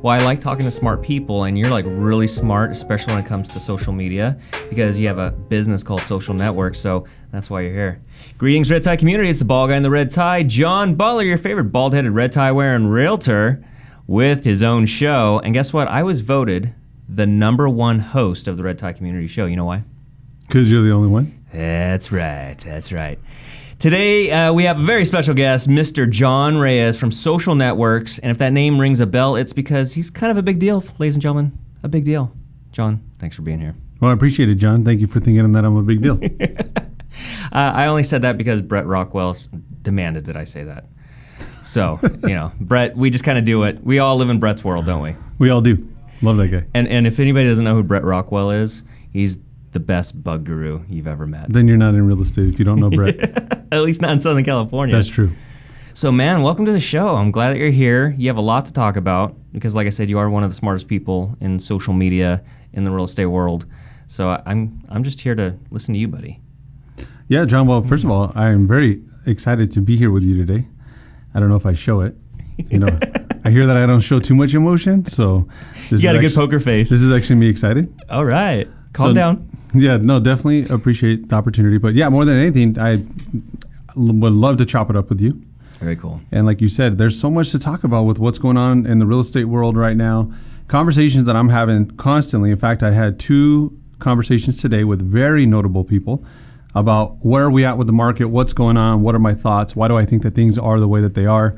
Well, I like talking to smart people, and you're like really smart, especially when it comes to social media, because you have a business called Social Networx, so that's why you're here. Greetings, red tie community. It's the bald guy in the red tie, John Butler, your favorite bald-headed red tie wearing realtor with his own show. And guess what? I was voted the #1 host of the red tie community show. You know why? Because you're the only one? That's right. That's right. Today, we have a very special guest, Mr. John Reyes from Social Networx. And if that name rings a bell, it's because he's kind of a big deal, ladies and gentlemen. A big deal. John, thanks for being here. Well, I appreciate it, John. Thank you for thinking that I'm a big deal. I only said that because Brett Rockwell demanded that I say that. So, Brett, we just kind of do it. We all live in Brett's world, don't we? We all do. Love that guy. And if anybody doesn't know who Brett Rockwell is, he's the best bug guru you've ever met. Then you're not in real estate if you don't know Brett. At least not in Southern California. That's true. So, man, welcome to the show. I'm glad that you're here. You have a lot to talk about because, like I said, you are one of the smartest people in social media in the real estate world. So I'm just here to listen to you, buddy. Yeah, John. Well, first of all, I am very excited to be here with you today. I don't know if I show it. I hear that I don't show too much emotion, so you got a good poker face. This is actually me excited. All right. Calm down. Yeah, no, definitely appreciate the opportunity. But yeah, more than anything, I would love to chop it up with you. Very cool. And like you said, there's so much to talk about with what's going on in the real estate world right now. Conversations that I'm having constantly. In fact, I had 2 conversations today with very notable people about where are we at with the market, what's going on, what are my thoughts, why do I think that things are the way that they are.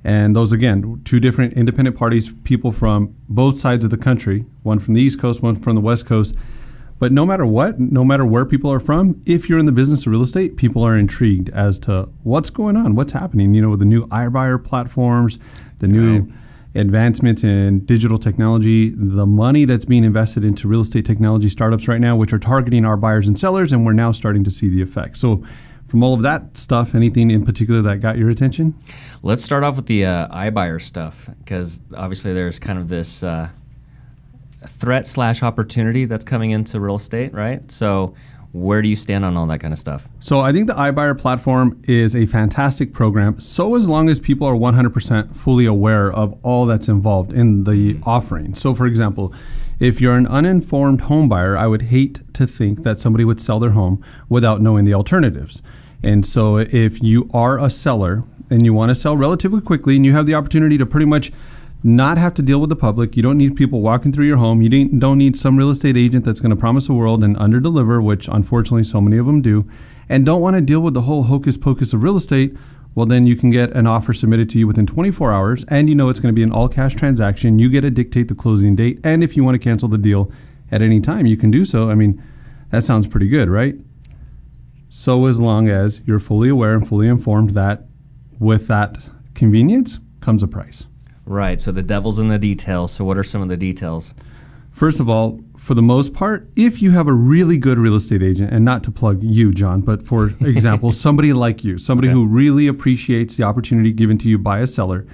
And those, again, 2 different independent parties, people from both sides of the country, one from the East Coast, one from the West Coast. But no matter what, no matter where people are from, if you're in the business of real estate, people are intrigued as to what's going on, what's happening, with the new iBuyer platforms, the new advancements in digital technology, the money that's being invested into real estate technology startups right now, which are targeting our buyers and sellers, and we're now starting to see the effect. So from all of that stuff, anything in particular that got your attention? Let's start off with the iBuyer stuff, because obviously there's kind of this threat/opportunity that's coming into real estate, right? So where do you stand on all that kind of stuff? So I think the iBuyer platform is a fantastic program, so as long as people are 100% fully aware of all that's involved in the offering. So for example, if you're an uninformed home buyer, I would hate to think that somebody would sell their home without knowing the alternatives. And so if you are a seller and you want to sell relatively quickly and you have the opportunity to pretty much not have to deal with the public, you don't need people walking through your home, you don't need some real estate agent that's going to promise the world and underdeliver, which unfortunately so many of them do, and don't want to deal with the whole hocus pocus of real estate, well then you can get an offer submitted to you within 24 hours and it's going to be an all-cash transaction. You get to dictate the closing date, and if you want to cancel the deal at any time, you can do so. I mean, that sounds pretty good, right? So as long as you're fully aware and fully informed that with that convenience comes a price. Right, so the devil's in the details. So what are some of the details? First of all, for the most part, if you have a really good real estate agent, and not to plug you, John, but for example, somebody like you, somebody who really appreciates the opportunity given to you by a seller,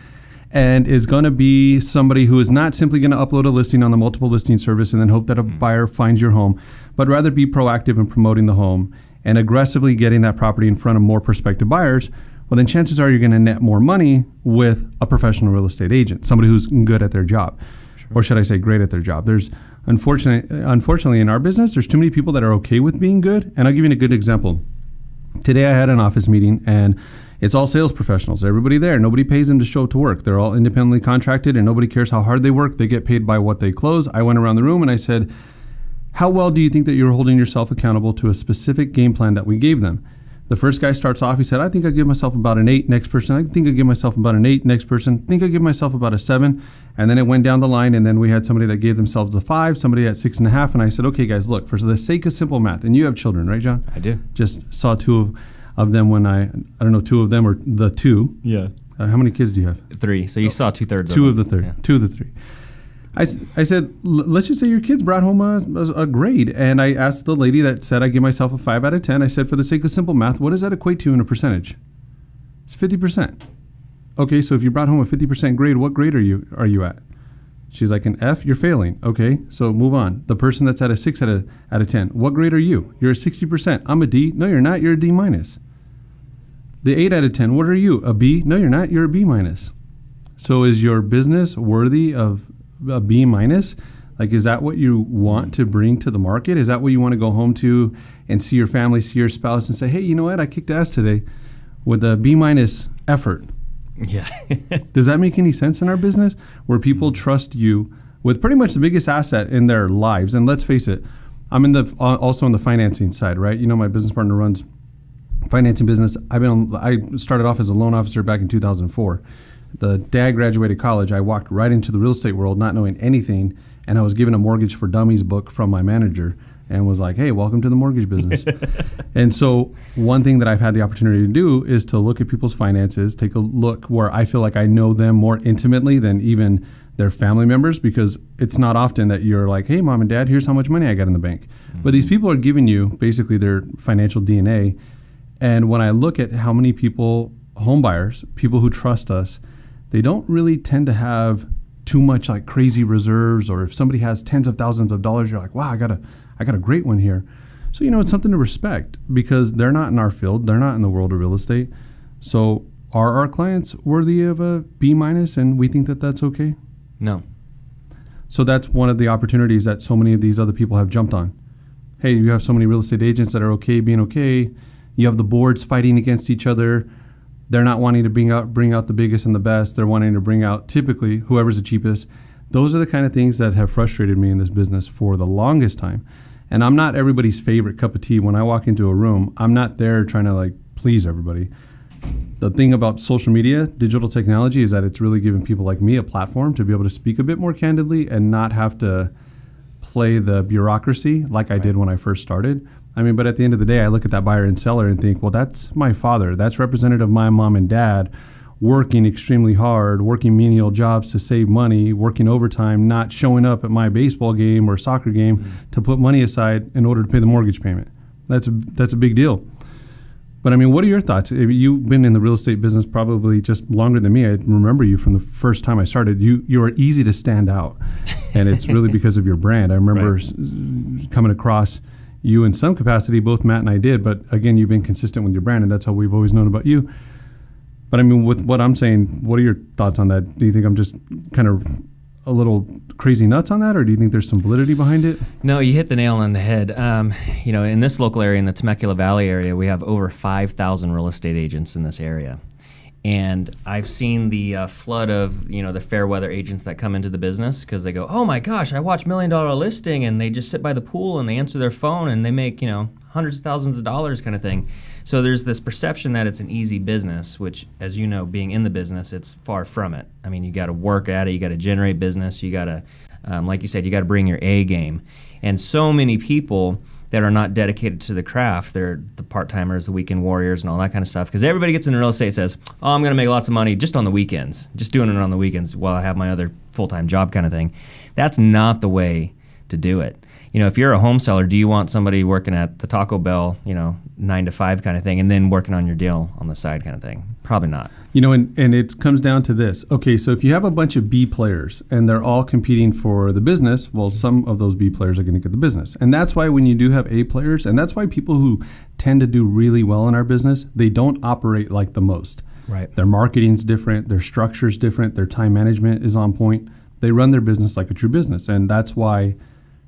and is going to be somebody who is not simply going to upload a listing on the multiple listing service and then hope that a buyer finds your home, but rather be proactive in promoting the home and aggressively getting that property in front of more prospective buyers, well, then chances are you're going to net more money with a professional real estate agent, somebody who's good at their job. Sure. Or should I say great at their job. There's unfortunately in our business, there's too many people that are okay with being good. And I'll give you a good example. Today I had an office meeting and it's all sales professionals. Everybody there, nobody pays them to show up to work. They're all independently contracted and nobody cares how hard they work. They get paid by what they close. I went around the room and I said, how well do you think that you're holding yourself accountable to a specific game plan that we gave them? The first guy starts off, he said, I think I give myself about an 8. Next person, I think I give myself about an 8. Next person, I think I give myself about a 7. And then it went down the line, and then we had somebody that gave themselves a 5, somebody at 6.5. And I said, okay, guys, look, for the sake of simple math, and you have children, right, John? I do. Just saw 2 of them when I don't know, 2 of them or the 2. Yeah. How many kids do you have? 3. So you saw 2/3 of the 3. Yeah. 2 of the 3. I said, let's just say your kids brought home a grade. And I asked the lady that said I give myself a 5 out of 10. I said, for the sake of simple math, what does that equate to in a percentage? It's 50%. Okay, so if you brought home a 50% grade, what grade are you at? She's like, an F, you're failing. Okay, so move on. The person that's at a 6 out of 10, what grade are you? You're a 60%. I'm a D. No, you're not. You're a D minus. The 8 out of 10, what are you? A B? No, you're not. You're a B minus. So is your business worthy of a B minus? Like, is that what you want to bring to the market? Is that what you want to go home to and see your family, see your spouse and say, hey, you know what? I kicked ass today with a B minus effort. Yeah. Does that make any sense in our business where people trust you with pretty much the biggest asset in their lives? And let's face it, I'm also on the financing side, right? You know, my business partner runs financing business. I started off as a loan officer back in 2004. The day I graduated college, I walked right into the real estate world not knowing anything, and I was given a Mortgage for Dummies book from my manager and was like, hey, welcome to the mortgage business. And so one thing that I've had the opportunity to do is to look at people's finances, take a look where I feel like I know them more intimately than even their family members, because it's not often that you're like, hey, mom and dad, here's how much money I got in the bank. Mm-hmm. But these people are giving you basically their financial DNA. And when I look at how many people, home buyers, people who trust us, they don't really tend to have too much like crazy reserves, or if somebody has tens of thousands of dollars, you're like, wow, I got a great one here. So, you know, it's something to respect because they're not in our field. They're not in the world of real estate. So are our clients worthy of a B minus, and we think that that's okay? No. So that's one of the opportunities that so many of these other people have jumped on. Hey, you have so many real estate agents that are okay being okay. You have the boards fighting against each other. They're not wanting to bring out the biggest and the best. They're wanting to bring out typically whoever's the cheapest. Those are the kind of things that have frustrated me in this business for the longest time. And I'm not everybody's favorite cup of tea. When I walk into a room, I'm not there trying to like please everybody. The thing about social media, digital technology, is that it's really given people like me a platform to be able to speak a bit more candidly and not have to play the bureaucracy like I did when I first started. I mean, but at the end of the day, I look at that buyer and seller and think, well, that's my father. That's representative of my mom and dad working extremely hard, working menial jobs to save money, working overtime, not showing up at my baseball game or soccer game to put money aside in order to pay the mortgage payment. That's a big deal. But I mean, what are your thoughts? You've been in the real estate business probably just longer than me. I remember you from the first time I started. You are easy to stand out, and it's really because of your brand. I remember coming across you in some capacity, both Matt and I did, but again, you've been consistent with your brand, and that's how we've always known about you. But I mean, with what I'm saying, what are your thoughts on that? Do you think I'm just kind of a little crazy nuts on that, or do you think there's some validity behind it? No, you hit the nail on the head. You know, in this local area, in the Temecula Valley area, we have over 5,000 real estate agents in this area. And I've seen the flood of, you know, the fair weather agents that come into the business because they go, oh my gosh, I watch $1 Million Listing, and they just sit by the pool and they answer their phone and they make, you know, hundreds of thousands of dollars kind of thing. So there's this perception that it's an easy business, which, as you know, being in the business, it's far from it. I mean, you got to work at it, you got to generate business, you got to, like you said, you got to bring your A game. And so many people that are not dedicated to the craft, they're the part-timers, the weekend warriors, and all that kind of stuff. Because everybody gets into real estate and says, oh, I'm going to make lots of money just on the weekends, just doing it on the weekends while I have my other full-time job kind of thing. That's not the way to do it. You know, if you're a home seller, do you want somebody working at the Taco Bell, you know, 9 to 5 kind of thing, and then working on your deal on the side kind of thing? Probably not. You know, and it comes down to this. Okay, so if you have a bunch of B players and they're all competing for the business, well, some of those B players are going to get the business. And that's why when you do have A players, and that's why people who tend to do really well in our business, they don't operate like the most. Right. Their marketing's different, their structure's different, their time management is on point. They run their business like a true business. And that's why,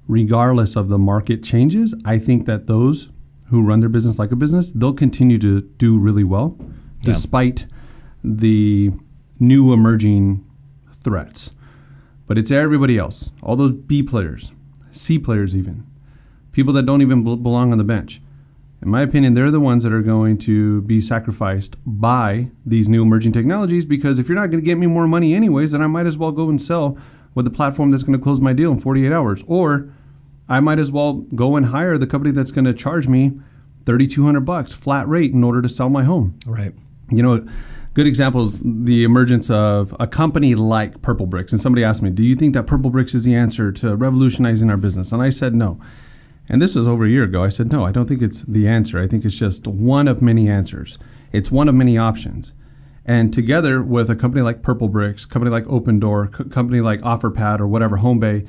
regardless of the market changes, I think that those who run their business like a business, they'll continue to do really well, despite the new emerging threats. But it's everybody else, all those B players, C players even, people that don't even belong on the bench. In my opinion, they're the ones that are going to be sacrificed by these new emerging technologies, because if you're not going to get me more money anyways, then I might as well go and sell with the platform that's going to close my deal in 48 hours. Or I might as well go and hire the company that's going to charge me $3,200 flat rate in order to sell my home. Right. You know, good example is the emergence of a company like Purple Bricks. And somebody asked me, do you think that Purple Bricks is the answer to revolutionizing our business? And I said no. And this was over a year ago. I said, no, I don't think it's the answer. I think it's just one of many answers. It's one of many options. And together with a company like Purple Bricks, company like Open Door, company like OfferPad or whatever, HomeBay,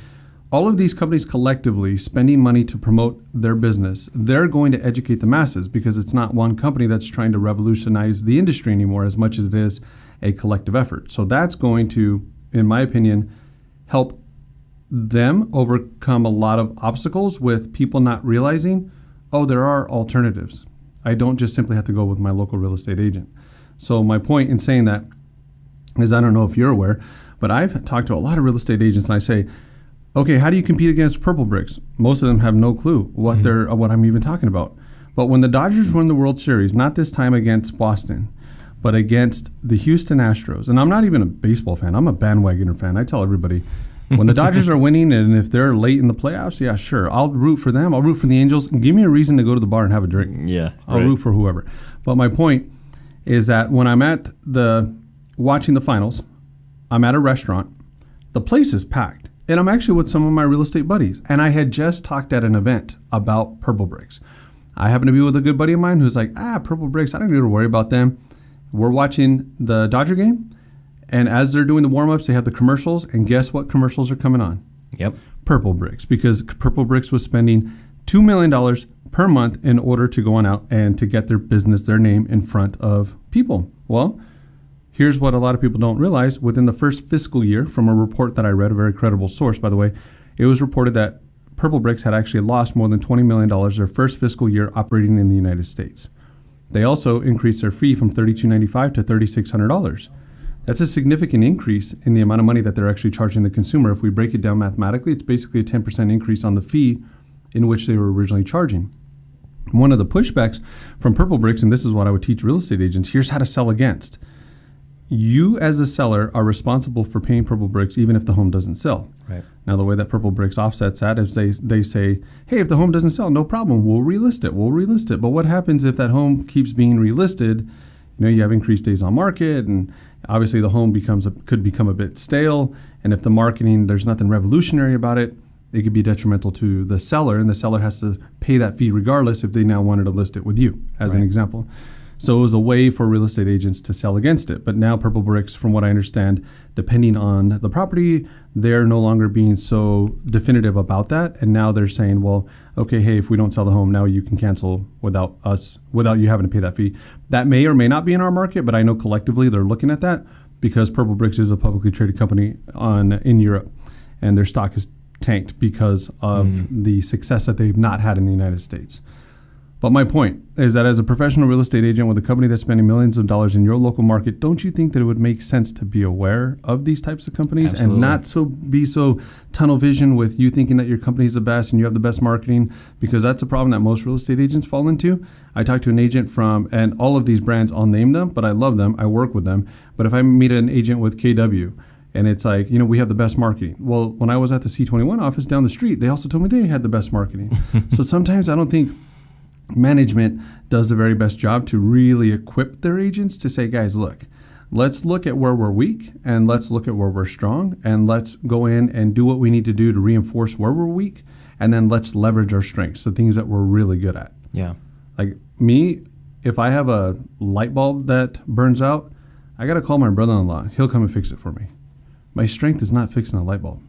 all of these companies collectively spending money to promote their business, they're going to educate the masses because it's not one company that's trying to revolutionize the industry anymore as much as it is a collective effort. So that's going to, in my opinion, help them overcome a lot of obstacles with people not realizing, oh, there are alternatives. I don't just simply have to go with my local real estate agent. So my point in saying that is, I don't know if you're aware, but I've talked to a lot of real estate agents and I say, okay, how do you compete against Purple Bricks? Most of them have no clue what what I'm even talking about. But when the Dodgers won the World Series, not this time against Boston, but against the Houston Astros, and I'm not even a baseball fan, I'm a bandwagoner fan. I tell everybody, when the Dodgers are winning and if they're late in the playoffs, yeah, sure, I'll root for them. I'll root for the Angels. Give me a reason to go to the bar and have a drink. Yeah, I'll root for whoever. But my point is that when I'm at watching the finals, I'm at a restaurant, the place is packed. And I'm actually with some of my real estate buddies. And I had just talked at an event about Purple Bricks. I happen to be with a good buddy of mine who's like, Purple Bricks, I don't need to worry about them. We're watching the Dodger game. And as they're doing the warm-ups, they have the commercials. And guess what commercials are coming on? Yep. Purple Bricks. Because Purple Bricks was spending $2 million per month in order to go on out and to get their business, their name in front of people. Well, here's what a lot of people don't realize. Within the first fiscal year, from a report that I read, a very credible source, by the way, it was reported that Purple Bricks had actually lost more than $20 million their first fiscal year operating in the United States. They also increased their fee from $32.95 to $3,600. That's a significant increase in the amount of money that they're actually charging the consumer. If we break it down mathematically, it's basically a 10% increase on the fee in which they were originally charging. One of the pushbacks from Purple Bricks, and this is what I would teach real estate agents, here's how to sell against. You as a seller are responsible for paying Purple Bricks even if the home doesn't sell. Right. Now, the way that Purple Bricks offsets that is they say, hey, if the home doesn't sell, no problem, we'll relist it. But what happens if that home keeps being relisted? You have increased days on market, and obviously the home could become a bit stale. And if the marketing, there's nothing revolutionary about it, it could be detrimental to the seller, and the seller has to pay that fee regardless if they now wanted to list it with you, as an example. So it was a way for real estate agents to sell against it. But now Purple Bricks, from what I understand, depending on the property, they're no longer being so definitive about that. And now they're saying, well, okay, hey, if we don't sell the home, now you can cancel without you having to pay that fee. That may or may not be in our market, but I know collectively they're looking at that because Purple Bricks is a publicly traded company in Europe, and their stock is tanked because of the success that they've not had in the United States. But my point is that as a professional real estate agent with a company that's spending millions of dollars in your local market, don't you think that it would make sense to be aware of these types of companies? Absolutely. And not be so tunnel vision with you thinking that your company's the best and you have the best marketing, because that's a problem that most real estate agents fall into. I talked to an agent and all of these brands, I'll name them, but I love them. I work with them. But if I meet an agent with KW, and it's like, we have the best marketing. Well, when I was at the C21 office down the street, they also told me they had the best marketing. So sometimes I don't think management does the very best job to really equip their agents to say, guys, let's look at where we're weak and let's look at where we're strong, and let's go in and do what we need to do to reinforce where we're weak, and then let's leverage our strengths, the things that we're really good at. Yeah. Like me, if I have a light bulb that burns out, I got to call my brother-in-law. He'll come and fix it for me. My strength is not fixing a light bulb.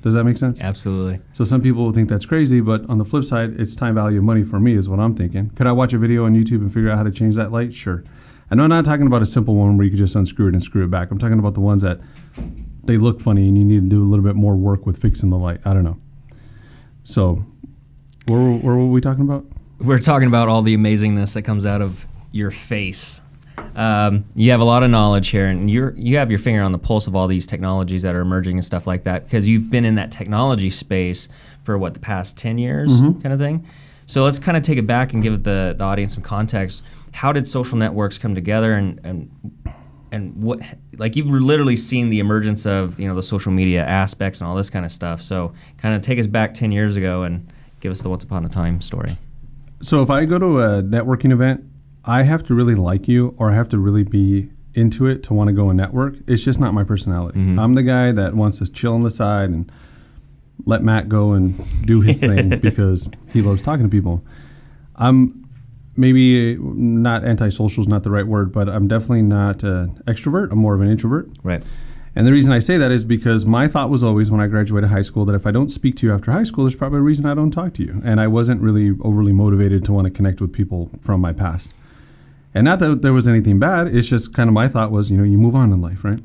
Does that make sense? Absolutely. So some people will think that's crazy, but on the flip side, it's time value of money for me is what I'm thinking. Could I watch a video on YouTube and figure out how to change that light? Sure. And I'm not talking about a simple one where you could just unscrew it and screw it back. I'm talking about the ones that they look funny and you need to do a little bit more work with fixing the light. I don't know. So where were we talking about? We're talking about all the amazingness that comes out of your face. You have a lot of knowledge here, and you have your finger on the pulse of all these technologies that are emerging and stuff like that, because you've been in that technology space for the past 10 years kind of thing. So let's kind of take it back and give the audience some context. How did social networks come together, and what, like, you've literally seen the emergence of the social media aspects and all this kind of stuff. So kind of take us back 10 years ago and give us the once upon a time story. So if I go to a networking event, I have to really like you, or I have to really be into it to want to go and network. It's just not my personality. I'm the guy that wants to chill on the side and let Matt go and do his thing because he loves talking to people. I'm maybe not antisocial is not the right word, but I'm definitely not an extrovert. I'm more of an introvert. Right. And the reason I say that is because my thought was always when I graduated high school that if I don't speak to you after high school, there's probably a reason I don't talk to you. And I wasn't really overly motivated to want to connect with people from my past. And not that there was anything bad, it's just kind of my thought was, you move on in life, right?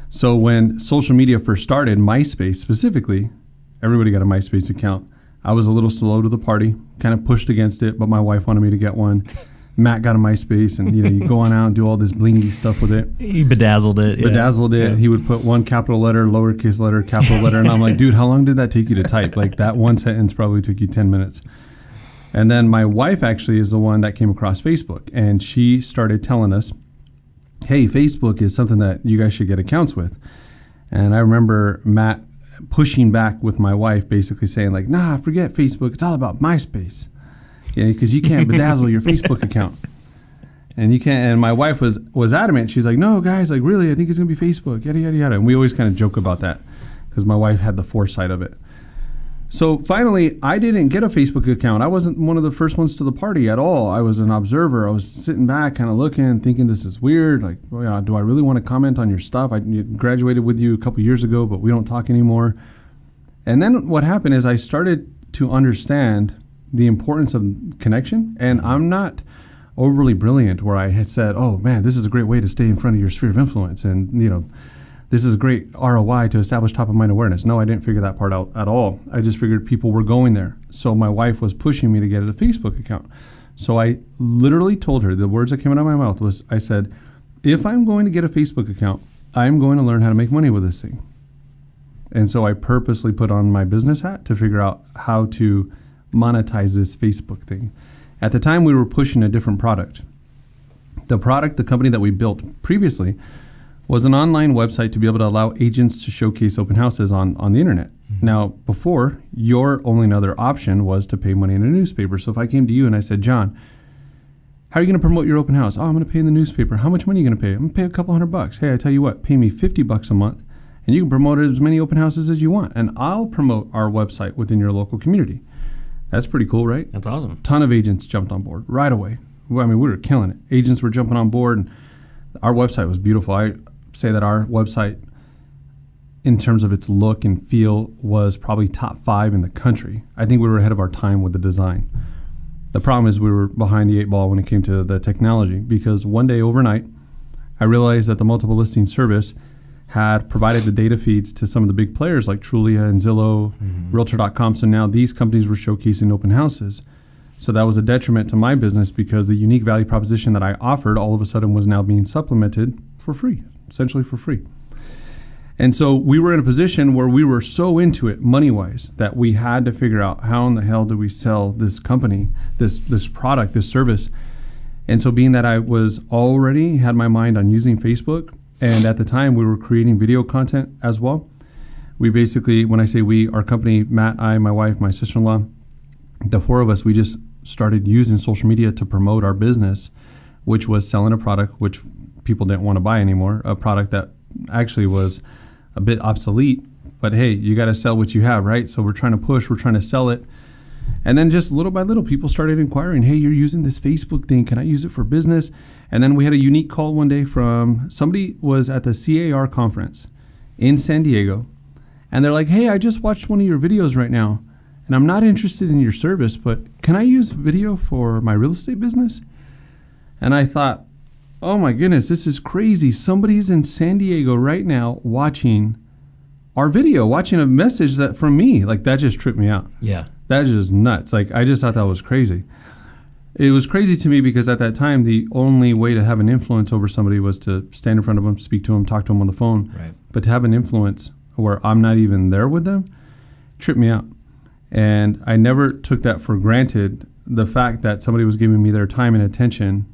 So when social media first started, MySpace specifically, everybody got a MySpace account. I was a little slow to the party, kind of pushed against it, but my wife wanted me to get one. Matt got a MySpace, and you go on out and do all this blingy stuff with it. He bedazzled it. Yeah. He would put one capital letter, lowercase letter, capital letter, and I'm like, dude, how long did that take you to type? Like that one sentence probably took you 10 minutes. And then my wife actually is the one that came across Facebook, and she started telling us, hey, Facebook is something that you guys should get accounts with. And I remember Matt pushing back with my wife, basically saying like, nah, forget Facebook. It's all about MySpace. Because you can't bedazzle your Facebook account, and you can't. And my wife was adamant. She's like, "No, guys, like really, I think it's gonna be Facebook." Yada yada yada. And we always kind of joke about that because my wife had the foresight of it. So finally, I didn't get a Facebook account. I wasn't one of the first ones to the party at all. I was an observer. I was sitting back, kind of looking, thinking this is weird. Like, do I really want to comment on your stuff? I graduated with you a couple years ago, but we don't talk anymore. And then what happened is I started to understand the importance of connection. And I'm not overly brilliant where I had said, oh man, this is a great way to stay in front of your sphere of influence. And this is a great ROI to establish top of mind awareness. No, I didn't figure that part out at all. I just figured people were going there. So my wife was pushing me to get a Facebook account. So I literally told her, the words that came out of my mouth was, I said, if I'm going to get a Facebook account, I'm going to learn how to make money with this thing. And so I purposely put on my business hat to figure out how to monetize this Facebook thing. At the time, we were pushing a different product. The company that we built previously, was an online website to be able to allow agents to showcase open houses on the internet. Mm-hmm. Now, before, your only other option was to pay money in a newspaper. So if I came to you and I said, John, how are you going to promote your open house? Oh, I'm going to pay in the newspaper. How much money are you going to pay? I'm going to pay a couple $100. Hey, I tell you what, pay me $50 a month, and you can promote as many open houses as you want, and I'll promote our website within your local community. That's pretty cool, right? That's awesome. Ton of agents jumped on board right away. I mean, we were killing it. Agents were jumping on board, and our website was beautiful. I say that our website, in terms of its look and feel, was probably top 5 in the country. I think we were ahead of our time with the design. The problem is we were behind the 8 ball when it came to the technology, because one day overnight, I realized that the multiple listing service had provided the data feeds to some of the big players like Trulia and Zillow, Realtor.com. So now these companies were showcasing open houses. So that was a detriment to my business because the unique value proposition that I offered all of a sudden was now being supplemented for free, essentially for free. And so we were in a position where we were so into it money-wise that we had to figure out how in the hell do we sell this company, this product, this service. And so being that I was already had my mind on using Facebook, and at the time we were creating video content as well. We basically, when I say we, our company, Matt, I, my wife, my sister-in-law, the 4 of us, we just started using social media to promote our business, which was selling a product which people didn't want to buy anymore, a product that actually was a bit obsolete, but hey, you got to sell what you have, right? So we're trying to push, we're trying to sell it. And then just little by little, people started inquiring, hey, you're using this Facebook thing. Can I use it for business? And then we had a unique call one day from somebody was at the CAR conference in San Diego. And they're like, hey, I just watched one of your videos right now, and I'm not interested in your service, but can I use video for my real estate business? And I thought, oh my goodness, this is crazy. Somebody's in San Diego right now watching our video, watching a message that from me. Like, that just tripped me out. Yeah. That's just nuts. Like, I just thought that was crazy. It was crazy to me because at that time, the only way to have an influence over somebody was to stand in front of them, speak to them, talk to them on the phone. Right. But to have an influence where I'm not even there with them tripped me out. And I never took that for granted, the fact that somebody was giving me their time and attention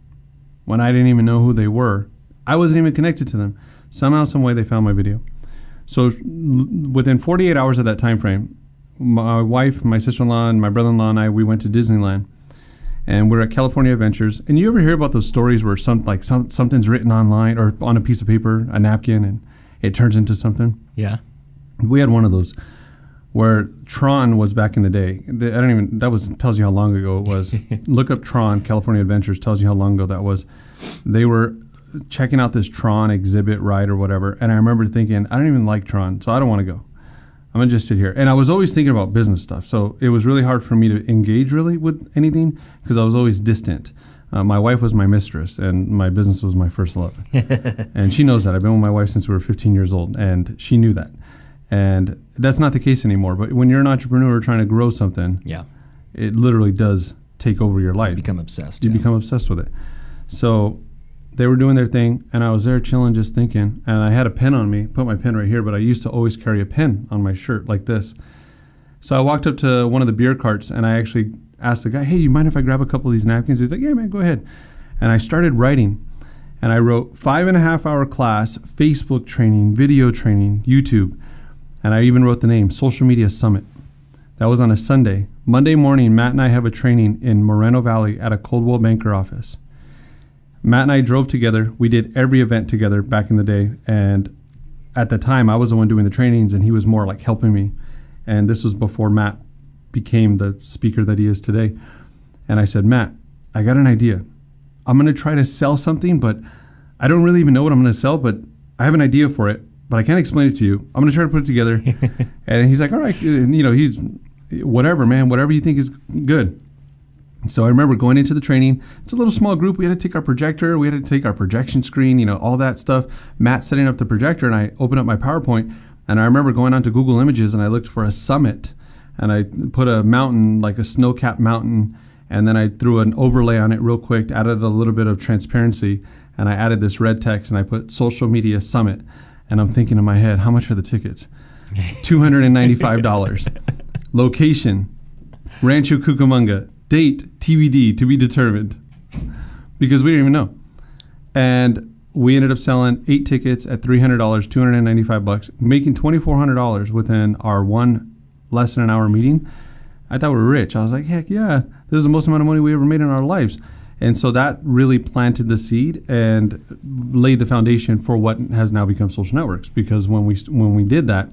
when I didn't even know who they were. I wasn't even connected to them. Somehow, some way, they found my video. So within 48 hours of that time frame, my wife, my sister-in-law, and my brother-in-law and I, we went to Disneyland. And we're at California Adventures. And you ever hear about those stories where something's written online or on a piece of paper, a napkin, and it turns into something? Yeah. We had one of those where Tron was back in the day. Tells you how long ago it was. Look up Tron, California Adventures, tells you how long ago that was. They were checking out this Tron exhibit ride or whatever. And I remember thinking, I don't even like Tron, so I don't want to go. I'm going to just sit here. And I was always thinking about business stuff. So it was really hard for me to engage really with anything because I was always distant. My wife was my mistress, and my business was my first love. And she knows that. I've been with my wife since we were 15 years old, and she knew that. And that's not the case anymore. But when you're an entrepreneur trying to grow something, it literally does take over your life. You become obsessed. You become obsessed with it. So they were doing their thing, and I was there chilling, just thinking. And I had a pen on me, put my pen right here, but I used to always carry a pen on my shirt like this. So I walked up to one of the beer carts, and I actually asked the guy, hey, you mind if I grab a couple of these napkins? He's like, yeah, man, go ahead. And I started writing, and I wrote 5.5-hour class, Facebook training, video training, YouTube. And I even wrote the name, Social Media Summit. That was on a Sunday. Monday morning, Matt and I have a training in Moreno Valley at a Coldwell Banker office. Matt and I drove together. We did every event together back in the day. And at the time, I was the one doing the trainings, and he was more like helping me. And this was before Matt became the speaker that he is today. And I said, Matt, I got an idea. I'm going to try to sell something, but I don't really even know what I'm going to sell, but I have an idea for it, but I can't explain it to you. I'm going to try to put it together. And he's like, all right, he's whatever, man, whatever you think is good. So I remember going into the training. It's a little small group. We had to take our projector. We had to take our projection screen, all that stuff. Matt setting up the projector, and I opened up my PowerPoint. And I remember going onto Google Images, and I looked for a summit. And I put a mountain, like a snow-capped mountain, and then I threw an overlay on it real quick, added a little bit of transparency, and I added this red text, and I put Social Media Summit. And I'm thinking in my head, how much are the tickets? $295. Location, Rancho Cucamonga. Date, TBD, to be determined. Because we didn't even know. And we ended up selling 8 tickets at $300, $295, making $2,400 within our one less than an hour meeting. I thought we were rich. I was like, heck yeah, this is the most amount of money we ever made in our lives. And so that really planted the seed and laid the foundation for what has now become Social Networx. Because when we did that,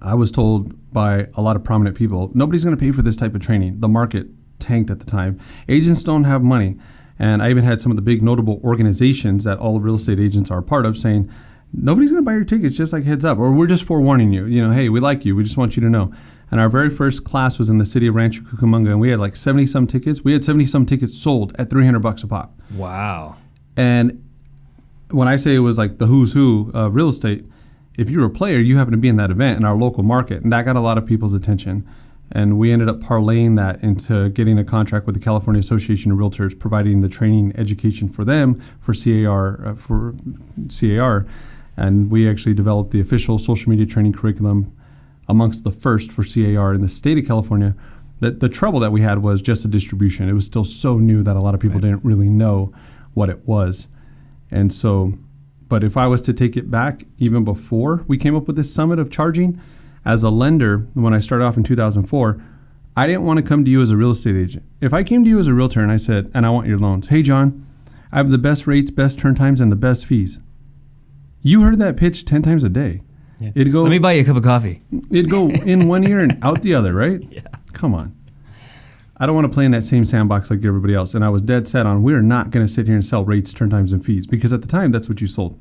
I was told by a lot of prominent people, nobody's going to pay for this type of training. The market tanked at the time. Agents don't have money. And I even had some of the big notable organizations that all real estate agents are a part of saying, nobody's going to buy your tickets, just like heads up. Or we're just forewarning you. Hey, we like you. We just want you to know. And our very first class was in the city of Rancho Cucamonga, and we had like 70-some tickets. We had 70-some tickets sold at $300 a pop. Wow. And when I say it was like the who's who of real estate, if you're a player, you happen to be in that event in our local market, and that got a lot of people's attention. And we ended up parlaying that into getting a contract with the California Association of Realtors, providing the training education for them for CAR. And we actually developed the official social media training curriculum amongst the first for CAR in the state of California. The trouble that we had was just the distribution. It was still so new that a lot of people didn't really know what it was. And so, but if I was to take it back even before we came up with this summit of charging, as a lender, when I started off in 2004, I didn't want to come to you as a real estate agent. If I came to you as a realtor and I said, and I want your loans, hey, John, I have the best rates, best turn times, and the best fees. You heard that pitch 10 times a day. Yeah. It'd go, let me buy you a cup of coffee. It'd go in one ear and out the other, right? Yeah. Come on. I don't want to play in that same sandbox like everybody else. And I was dead set on we're not going to sit here and sell rates, turn times, and fees, because at the time, that's what you sold.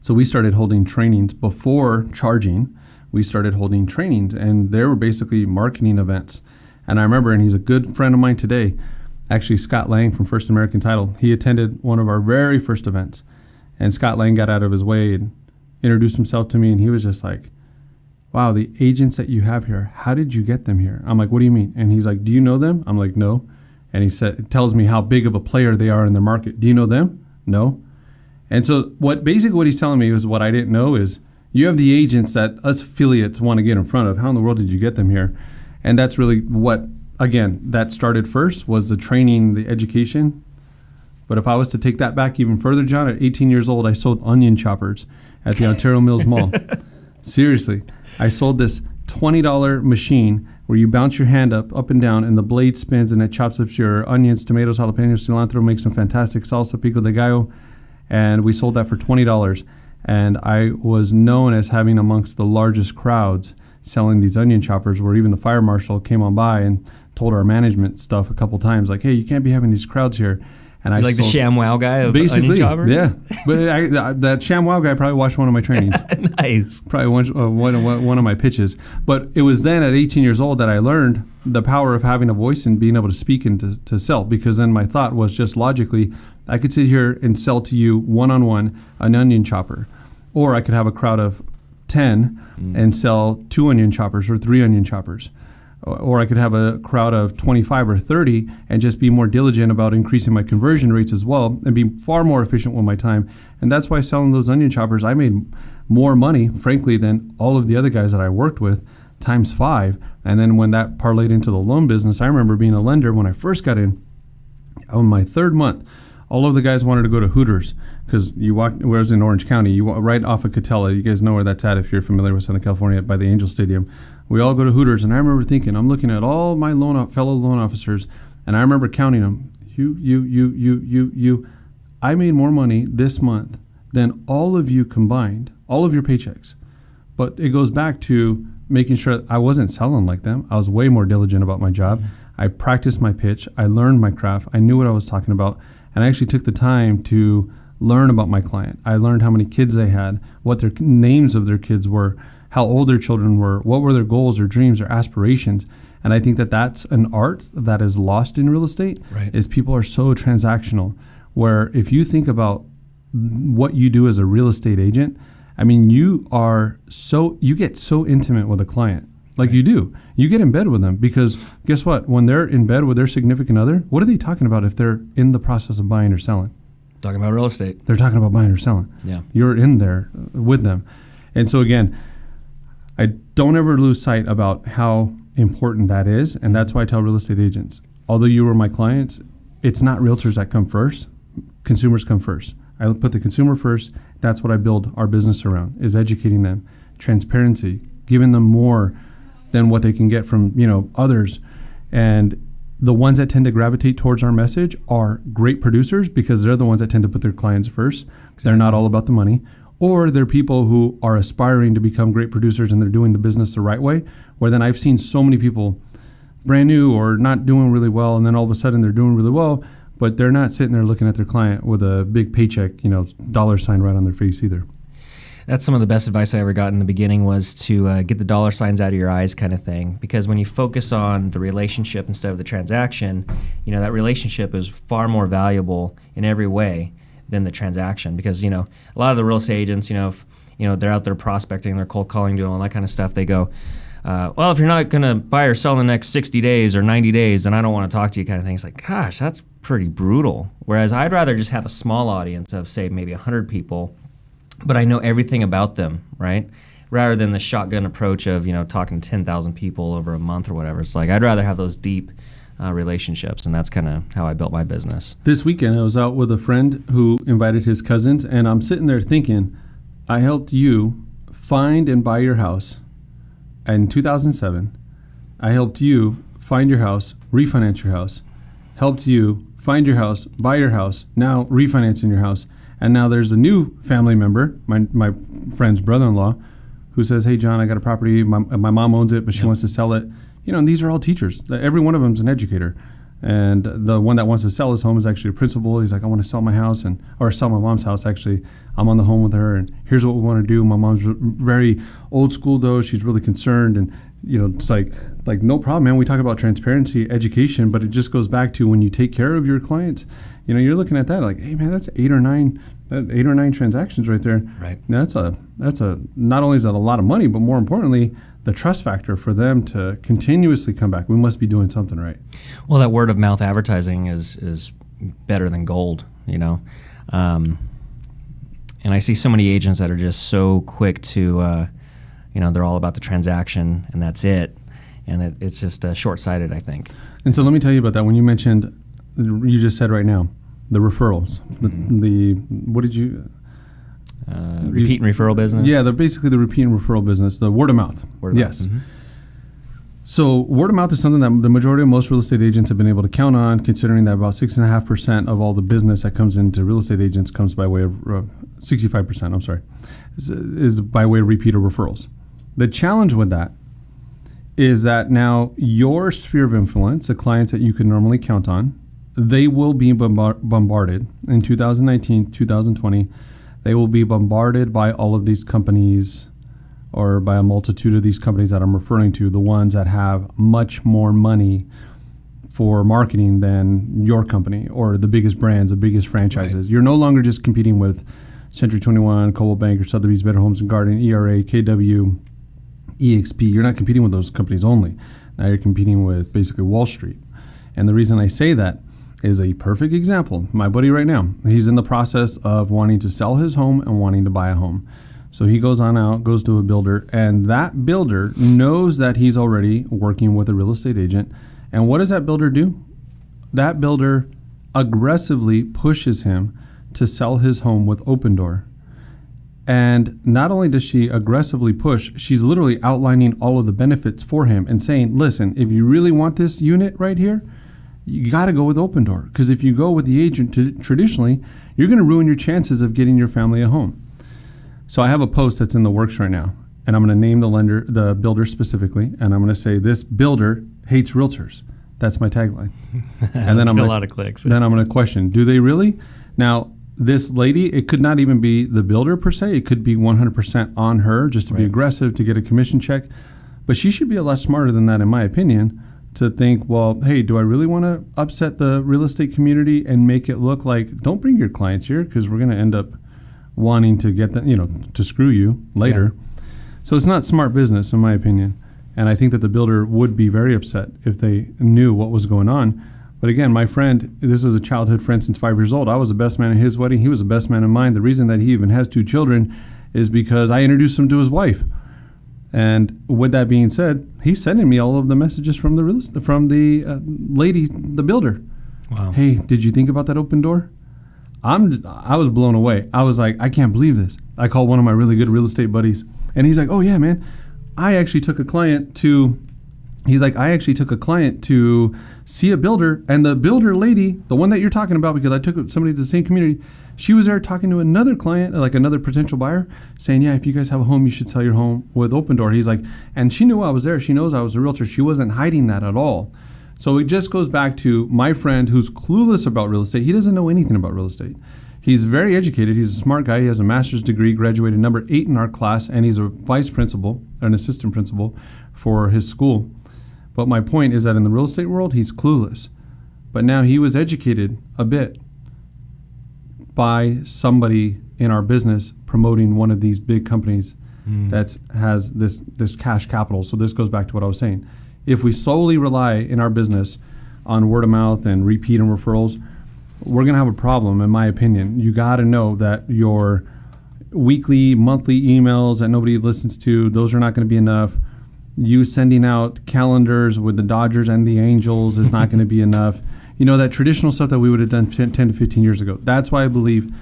So we started holding trainings before charging. We started holding trainings, and they were basically marketing events. And I remember, and he's a good friend of mine today, actually Scott Lang from First American Title. He attended one of our very first events, and Scott Lang got out of his way and introduced himself to me, and he was just like, wow, the agents that you have here, how did you get them here? I'm like, what do you mean? And he's like, do you know them? I'm like, no. And he tells me how big of a player they are in their market. Do you know them? No. And so what he's telling me is what I didn't know is, you have the agents that us affiliates want to get in front of. How in the world did you get them here? And that's really what, again, that started first was the training, the education. But if I was to take that back even further, John, at 18 years old, I sold onion choppers at the Ontario Mills Mall. Seriously. I sold this $20 machine where you bounce your hand up and down, and the blade spins, and it chops up your onions, tomatoes, jalapenos, cilantro, makes some fantastic salsa, pico de gallo. And we sold that for $20. And I was known as having amongst the largest crowds selling these onion choppers, where even the fire marshal came on by and told our management stuff a couple times, like, hey, you can't be having these crowds here. And You're like the ShamWow guy of basically, onion choppers? yeah. But that ShamWow guy probably watched one of my trainings. Nice. Probably one of my pitches. But it was then at 18 years old that I learned the power of having a voice and being able to speak and to sell. Because then my thought was just logically, I could sit here and sell to you one-on-one an onion chopper. Or I could have a crowd of 10 and sell 2 onion choppers or 3 onion choppers. Or I could have a crowd of 25 or 30 and just be more diligent about increasing my conversion rates as well and be far more efficient with my time. And that's why selling those onion choppers, I made more money, frankly, than all of the other guys that I worked with, times 5. And then when that parlayed into the loan business, I remember being a lender when I first got in, on my 3rd month, all of the guys wanted to go to Hooters because you walked, where I was in Orange County, you walk right off of Catella. You guys know where that's at if you're familiar with Southern California by the Angel Stadium. We all go to Hooters, and I remember thinking, I'm looking at all my fellow loan officers, and I remember counting them. You. I made more money this month than all of you combined, all of your paychecks. But it goes back to making sure I wasn't selling like them. I was way more diligent about my job. Mm-hmm. I practiced my pitch. I learned my craft. I knew what I was talking about. And I actually took the time to learn about my client. I learned how many kids they had, what their names of their kids were, how old their children were, what were their goals or dreams or aspirations. And I think that that's an art that is lost in real estate, right. Is people are so transactional, where if you think about what you do as a real estate agent, I mean, you get so intimate with a client. Like right. You do. You get in bed with them because guess what? When they're in bed with their significant other, what are they talking about if they're in the process of buying or selling? Talking about real estate. They're talking about buying or selling. Yeah. You're in there with them. And so again, I don't ever lose sight about how important that is. And that's why I tell real estate agents, although you were my clients, it's not realtors that come first. Consumers come first. I put the consumer first. That's what I build our business around, is educating them, transparency, giving them more than what they can get from, others. And the ones that tend to gravitate towards our message are great producers because they're the ones that tend to put their clients first. Exactly. They're not all about the money. Or they're people who are aspiring to become great producers and they're doing the business the right way, where then I've seen so many people brand new or not doing really well, and then all of a sudden they're doing really well, but they're not sitting there looking at their client with a big paycheck, dollar sign right on their face either. That's some of the best advice I ever got in the beginning was to get the dollar signs out of your eyes kind of thing. Because when you focus on the relationship instead of the transaction, that relationship is far more valuable in every way than the transaction. Because, a lot of the real estate agents, if they're out there prospecting, they're cold calling, doing all that kind of stuff, they go, well, if you're not going to buy or sell in the next 60 days or 90 days, then I don't want to talk to you kind of thing. It's like, gosh, that's pretty brutal. Whereas I'd rather just have a small audience of, say, maybe 100 people, but I know everything about them, right? Rather than the shotgun approach of, talking to 10,000 people over a month or whatever. It's like, I'd rather have those deep relationships, and that's kind of how I built my business. This weekend, I was out with a friend who invited his cousins, and I'm sitting there thinking, I helped you find and buy your house in 2007. I helped you find your house, refinance your house, helped you find your house, buy your house, now refinancing your house. And now there's a new family member, my friend's brother-in-law, who says, hey, John, I got a property. My mom owns it, but she wants to sell it. And these are all teachers. Every one of them is an educator. And the one that wants to sell his home is actually a principal. He's like, I want to sell my house or sell my mom's house, actually. I'm on the home with her, and here's what we want to do. My mom's very old school, though. She's really concerned. And, it's like no problem, man. We talk about transparency, education, but it just goes back to when you take care of your clients, you're looking at that like, hey, man, that's 8 or 9 transactions right there. Right. That's a not only is that a lot of money, but more importantly, the trust factor for them to continuously come back. We must be doing something right. Well, that word of mouth advertising is better than gold, and I see so many agents that are just so quick to, they're all about the transaction and that's it. And it's just short-sighted, I think. And so let me tell you about that. When you mentioned, you just said right now, the referrals, the what did you... repeat and referral business? Yeah, they're basically the repeat and referral business, the word of mouth. Yes. Mm-hmm. So word of mouth is something that the majority of most real estate agents have been able to count on, considering that about 6.5% of all the business that comes into real estate agents comes by way of 65%. I'm sorry, is by way of repeat or referrals. The challenge with that is that now your sphere of influence, the clients that you can normally count on, they will be bombarded in 2019, 2020. They will be bombarded by all of these companies, or by a multitude of these companies that I'm referring to, the ones that have much more money for marketing than your company or the biggest brands, the biggest franchises. Right. You're no longer just competing with Century 21, Coldwell Banker, Sotheby's, Better Homes and Garden, ERA, KW, EXP. You're not competing with those companies only. Now you're competing with basically Wall Street. And the reason I say that is a perfect example. My buddy right now, he's in the process of wanting to sell his home and wanting to buy a home. So he goes on out, goes to a builder, and that builder knows that he's already working with a real estate agent. And what does that builder do? That builder aggressively pushes him to sell his home with Opendoor. And not only does she aggressively push, she's literally outlining all of the benefits for him and saying, listen, if you really want this unit right here, you got to go with Opendoor. Because if you go with the agent traditionally, you're going to ruin your chances of getting your family a home. So I have a post that's in the works right now, and I'm going to name the builder specifically, and I'm going to say this builder hates realtors. That's my tagline. And then I'm a lot of clicks. Then I'm going to question, do they really? Now, this lady, it could not even be the builder per se. It could be 100% on her just to be aggressive, to get a commission check. But she should be a lot smarter than that, in my opinion, to think, well, hey, do I really want to upset the real estate community and make it look like, don't bring your clients here because we're going to end up wanting to get them, to screw you later. Yeah. So it's not smart business, in my opinion. And I think that the builder would be very upset if they knew what was going on. But again, my friend, this is a childhood friend since 5 years old. I was the best man at his wedding. He was the best man in mine. The reason that he even has 2 children is because I introduced him to his wife. And with that being said, he's sending me all of the messages from the lady, the builder. Wow. Hey, did you think about that Opendoor? I was blown away. I was like, I can't believe this. I called one of my really good real estate buddies, and he's like, oh yeah, man, I actually took a client to see a builder, and the builder lady, the one that you're talking about, because I took somebody to the same community, she was there talking to another client, like another potential buyer, saying, yeah, if you guys have a home, you should sell your home with Opendoor. He's like, and she knew I was there. She knows I was a realtor. She wasn't hiding that at all. So it just goes back to my friend who's clueless about real estate. He doesn't know anything about real estate. He's very educated. He's a smart guy. He has a master's degree, graduated number 8 in our class, and he's a vice principal, an assistant principal for his school. But my point is that in the real estate world, he's clueless. But now he was educated a bit by somebody in our business promoting one of these big companies that has this cash capital. So this goes back to what I was saying. If we solely rely in our business on word of mouth and repeat and referrals, we're going to have a problem, in my opinion. You got to know that your weekly, monthly emails that nobody listens to, those are not going to be enough. You sending out calendars with the Dodgers and the Angels is not going to be enough. That traditional stuff that we would have done 10 to 15 years ago. That's why I believe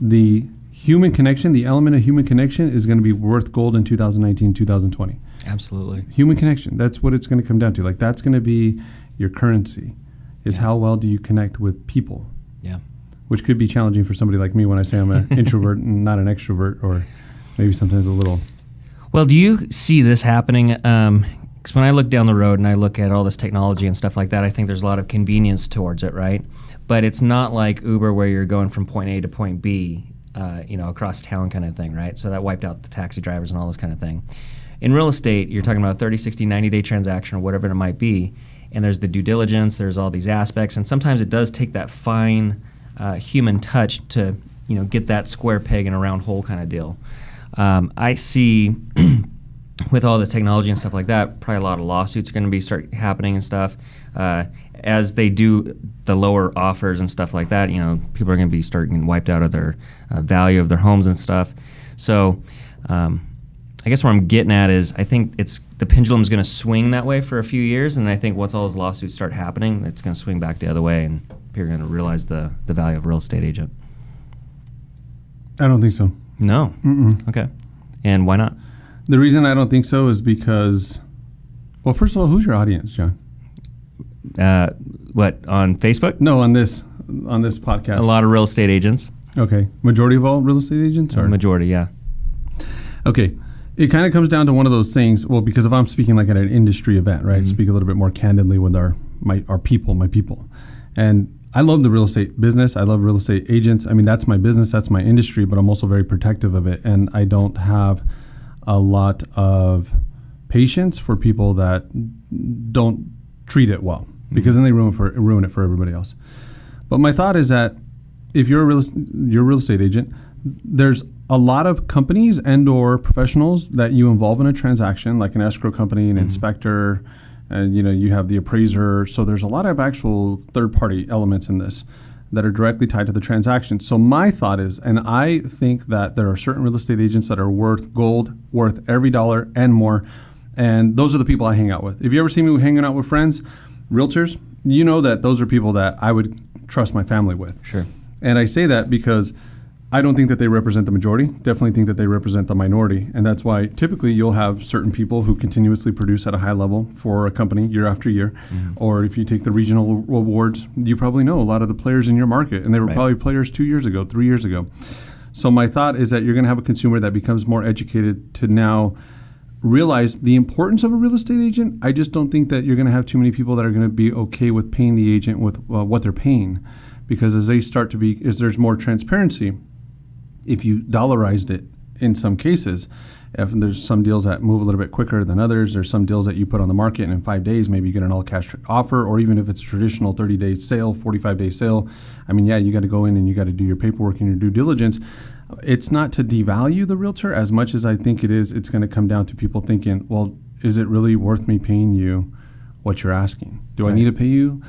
the human connection, the element of human connection is going to be worth gold in 2019, 2020. Absolutely. Human connection. That's what it's going to come down to. Like, that's going to be your currency, is how well do you connect with people. Yeah. Which could be challenging for somebody like me when I say I'm an introvert and not an extrovert, or maybe sometimes a little. Well, do you see this happening? Because when I look down the road and I look at all this technology and stuff like that, I think there's a lot of convenience towards it, right? But it's not like Uber where you're going from point A to point B, across town kind of thing, right? So that wiped out the taxi drivers and all this kind of thing. In real estate, you're talking about a 30, 60, 90-day transaction or whatever it might be, and there's the due diligence, there's all these aspects, and sometimes it does take that fine human touch to get that square peg in a round hole kind of deal. I see with all the technology and stuff like that, probably a lot of lawsuits are going to start happening and stuff. As they do the lower offers and stuff like that, people are going to be starting wiped out of their value of their homes and stuff. So I guess where I'm getting at is I think the pendulum's going to swing that way for a few years, and I think once all those lawsuits start happening, it's going to swing back the other way, and people are going to realize the value of a real estate agent. I don't think so. No? Mm-mm. Okay. And why not? The reason I don't think so is because, well, first of all, who's your audience, John? What, on Facebook? No, on this podcast. A lot of real estate agents. Okay. Majority of all real estate agents? Or? Majority, yeah. Okay. It kind of comes down to one of those things, well, because if I'm speaking like at an industry event, right, speak a little bit more candidly with my people. And I love the real estate business. I love real estate agents. I mean, that's my business, that's my industry, but I'm also very protective of it. And I don't have a lot of patience for people that don't treat it well, because then they ruin it for everybody else. But my thought is that if you're a real estate agent, there's a lot of companies and or professionals that you involve in a transaction, like an escrow company, an inspector, and you have the appraiser. So there's a lot of actual third-party elements in this that are directly tied to the transaction. So my thought is, and I think that there are certain real estate agents that are worth gold, worth every dollar and more, and those are the people I hang out with. If you ever see me hanging out with friends, realtors, you know that those are people that I would trust my family with. Sure. And I say that because I don't think that they represent the majority. Definitely think that they represent the minority. And that's why typically you'll have certain people who continuously produce at a high level for a company year after year. Or if you take the regional awards, you probably know a lot of the players in your market. And they were probably players 2 years ago, 3 years ago. So my thought is that you're going to have a consumer that becomes more educated to now realize the importance of a real estate agent. I just don't think that you're going to have too many people that are going to be okay with paying the agent with what they're paying. Because as there's more transparency, if you dollarized it in some cases, if there's some deals that move a little bit quicker than others, there's some deals that you put on the market and in 5 days, maybe you get an all cash offer, or even if it's a traditional 30-day sale, 45-day sale, I mean, yeah, you got to go in and you got to do your paperwork and your due diligence. It's not to devalue the realtor as much as I think it is. It's going to come down to people thinking, well, is it really worth me paying you what you're asking? Do I need to pay you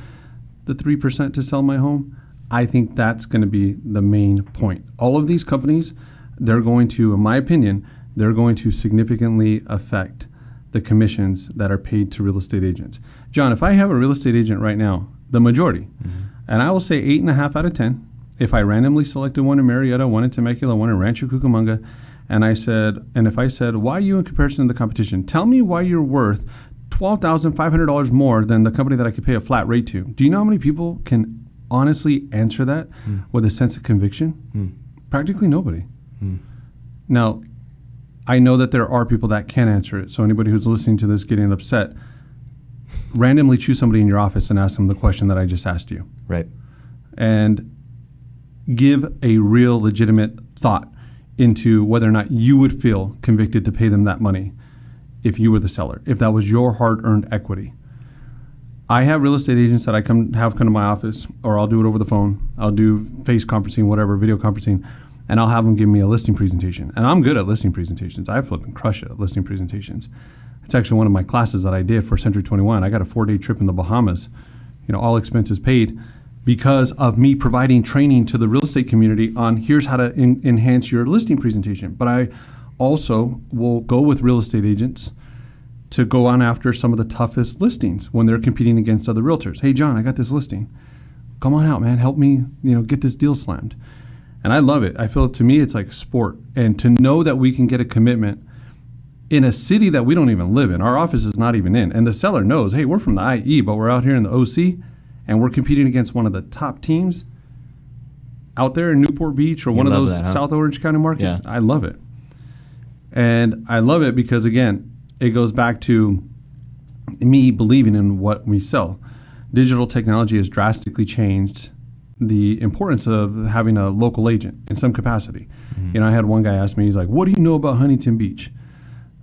the 3% to sell my home? I think that's going to be the main point. All of these companies, they're going to, in my opinion, they're going to significantly affect the commissions that are paid to real estate agents. John, if I have a real estate agent right now, the majority, and I will say 8.5 out of 10, if I randomly selected one in Marietta, one in Temecula, one in Rancho Cucamonga, and if I said, why are you in comparison to the competition? Tell me why you're worth $12,500 more than the company that I could pay a flat rate to. Do you know how many people can honestly answer that with a sense of conviction? Practically nobody. Now, I know that there are people that can answer it. So anybody who's listening to this getting upset, randomly choose somebody in your office and ask them the question that I just asked you. Right. And give a real legitimate thought into whether or not you would feel convicted to pay them that money if you were the seller, if that was your hard-earned equity. I have real estate agents that I come to my office, or I'll do it over the phone. I'll do face conferencing, whatever, video conferencing, and I'll have them give me a listing presentation. And I'm good at listing presentations. I flipping crush it at listing presentations. It's actually one of my classes that I did for Century 21. I got a 4-day trip in the Bahamas, all expenses paid, because of me providing training to the real estate community on here's how to enhance your listing presentation. But I also will go with real estate agents to go on after some of the toughest listings when they're competing against other realtors. Hey, John, I got this listing. Come on out, man. Help me, get this deal slammed. And I love it. I feel, to me, it's like sport. And to know that we can get a commitment in a city that we don't even live in, our office is not even in, and the seller knows, hey, we're from the IE, but we're out here in the OC, and we're competing against one of the top teams out there in Newport Beach or one of those South Orange County markets. Yeah. I love it. And I love it because, again, it goes back to me believing in what we sell. Digital technology has drastically changed the importance of having a local agent in some capacity. I had one guy ask me, he's like, what do you know about Huntington Beach?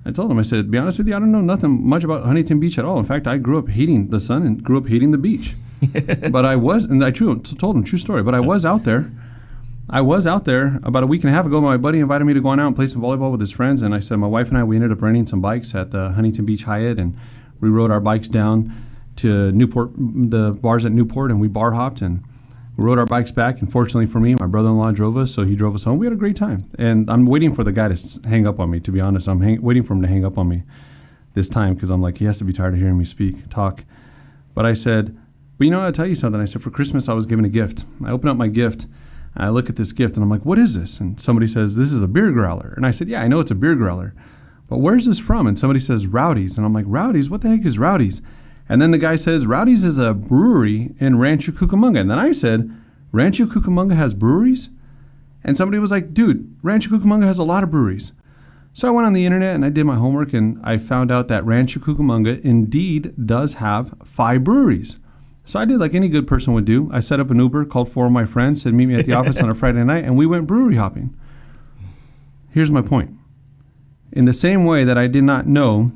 I told him, I said, to be honest with you, I don't know nothing much about Huntington Beach at all. In fact, I grew up hating the sun and grew up hating the beach. But I was, and I told him, true story, but I was out there. About a week and a half ago. My buddy invited me to go on out and play some volleyball with his friends. And I said, my wife and I, we ended up renting some bikes at the Huntington Beach Hyatt. And we rode our bikes down to Newport, the bars at Newport, and we bar hopped and we rode our bikes back. And fortunately for me, my brother-in-law drove us, so he drove us home. We had a great time. And I'm waiting for the guy to hang up on me, to be honest. I'm waiting for him to hang up on me this time because I'm like, he has to be tired of hearing me talk. But I said, well, I'll tell you something. I said, for Christmas, I was given a gift. I open up my gift. I look at this gift and I'm like, what is this? And somebody says, this is a beer growler. And I said, yeah, I know it's a beer growler, but where's this from? And somebody says, Rowdy's. And I'm like, Rowdy's? What the heck is Rowdy's? And then the guy says, Rowdy's is a brewery in Rancho Cucamonga. And then I said, Rancho Cucamonga has breweries? And somebody was like, dude, Rancho Cucamonga has a lot of breweries. So I went on the internet and I did my homework and I found out that Rancho Cucamonga indeed does have 5 breweries. So I did like any good person would do. I set up an Uber, called 4 of my friends, said meet me at the office on a Friday night, and we went brewery hopping. Here's my point. In the same way that I did not know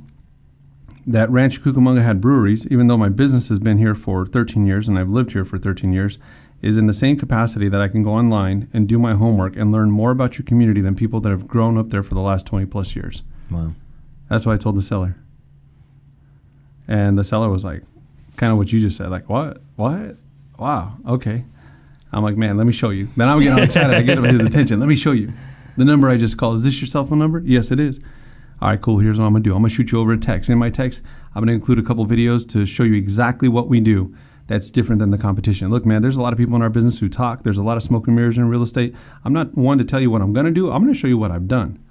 that Rancho Cucamonga had breweries, even though my business has been here for 13 years and I've lived here for 13 years, is in the same capacity that I can go online and do my homework and learn more about your community than people that have grown up there for the last 20 plus years. Wow. That's what I told the seller. And the seller was like, kind of what you just said, like, what? Wow, okay. I'm like, man, let me show you. Then I'm getting all excited. I get his attention. Let me show you. The number I just called, is this your cell phone number? Yes, it is. All right, cool. Here's what I'm going to do. I'm going to shoot you over a text. In my text, I'm going to include a couple videos to show you exactly what we do that's different than the competition. Look, man, there's a lot of people in our business who talk. There's a lot of smoke and mirrors in real estate. I'm not one to tell you what I'm going to do. I'm going to show you what I've done.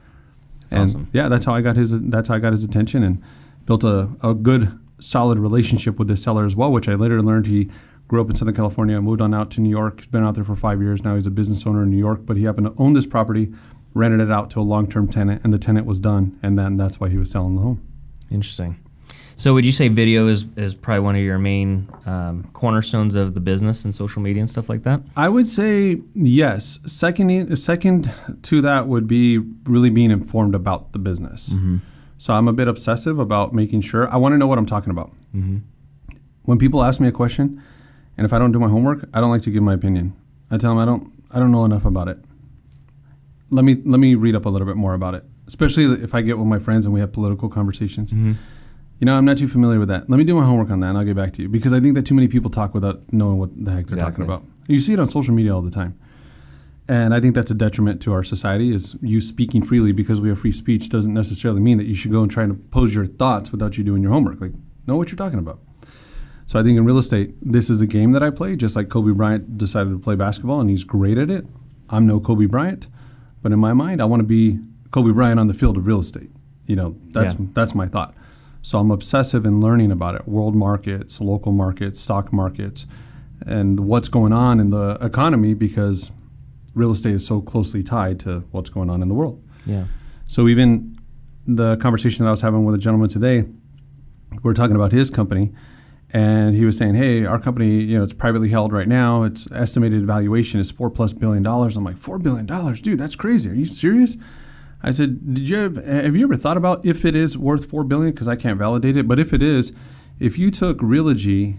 That's awesome. Yeah, that's how I got his attention and built a good, solid relationship with the seller as well, which I later learned he grew up in Southern California, moved on out to New York. He's been out there for 5 years. Now he's a business owner in New York, but he happened to own this property, rented it out to a long-term tenant, and the tenant was done, and then that's why he was selling the home. Interesting. So would you say video is probably one of your main cornerstones of the business and social media and stuff like that? I would say yes. Second to that would be really being informed about the business. Mm-hmm. So I'm a bit obsessive about making sure. I want to know what I'm talking about. Mm-hmm. When people ask me a question, and if I don't do my homework, I don't like to give my opinion. I tell them I don't know enough about it. Let me read up a little bit more about it, especially if I get with my friends and we have political conversations. Mm-hmm. I'm not too familiar with that. Let me do my homework on that, and I'll get back to you, because I think that too many people talk without knowing what the heck they're talking about. You see it on social media all the time. And I think that's a detriment to our society, is you speaking freely because we have free speech doesn't necessarily mean that you should go and try to pose your thoughts without you doing your homework. Like, know what you're talking about. So I think in real estate, this is a game that I play, just like Kobe Bryant decided to play basketball, and he's great at it. I'm no Kobe Bryant, but in my mind, I want to be Kobe Bryant on the field of real estate. That's my thought. So I'm obsessive in learning about it, world markets, local markets, stock markets, and what's going on in the economy, because real estate is so closely tied to what's going on in the world. Yeah. So even the conversation that I was having with a gentleman today, we're talking about his company, and he was saying, hey, our company, it's privately held right now. Its estimated valuation is $4+ billion. I'm like, $4 billion? Dude, that's crazy. Are you serious? I said, have you ever thought about if it is worth $4 billion? Because I can't validate it. But if it is, if you took Realogy,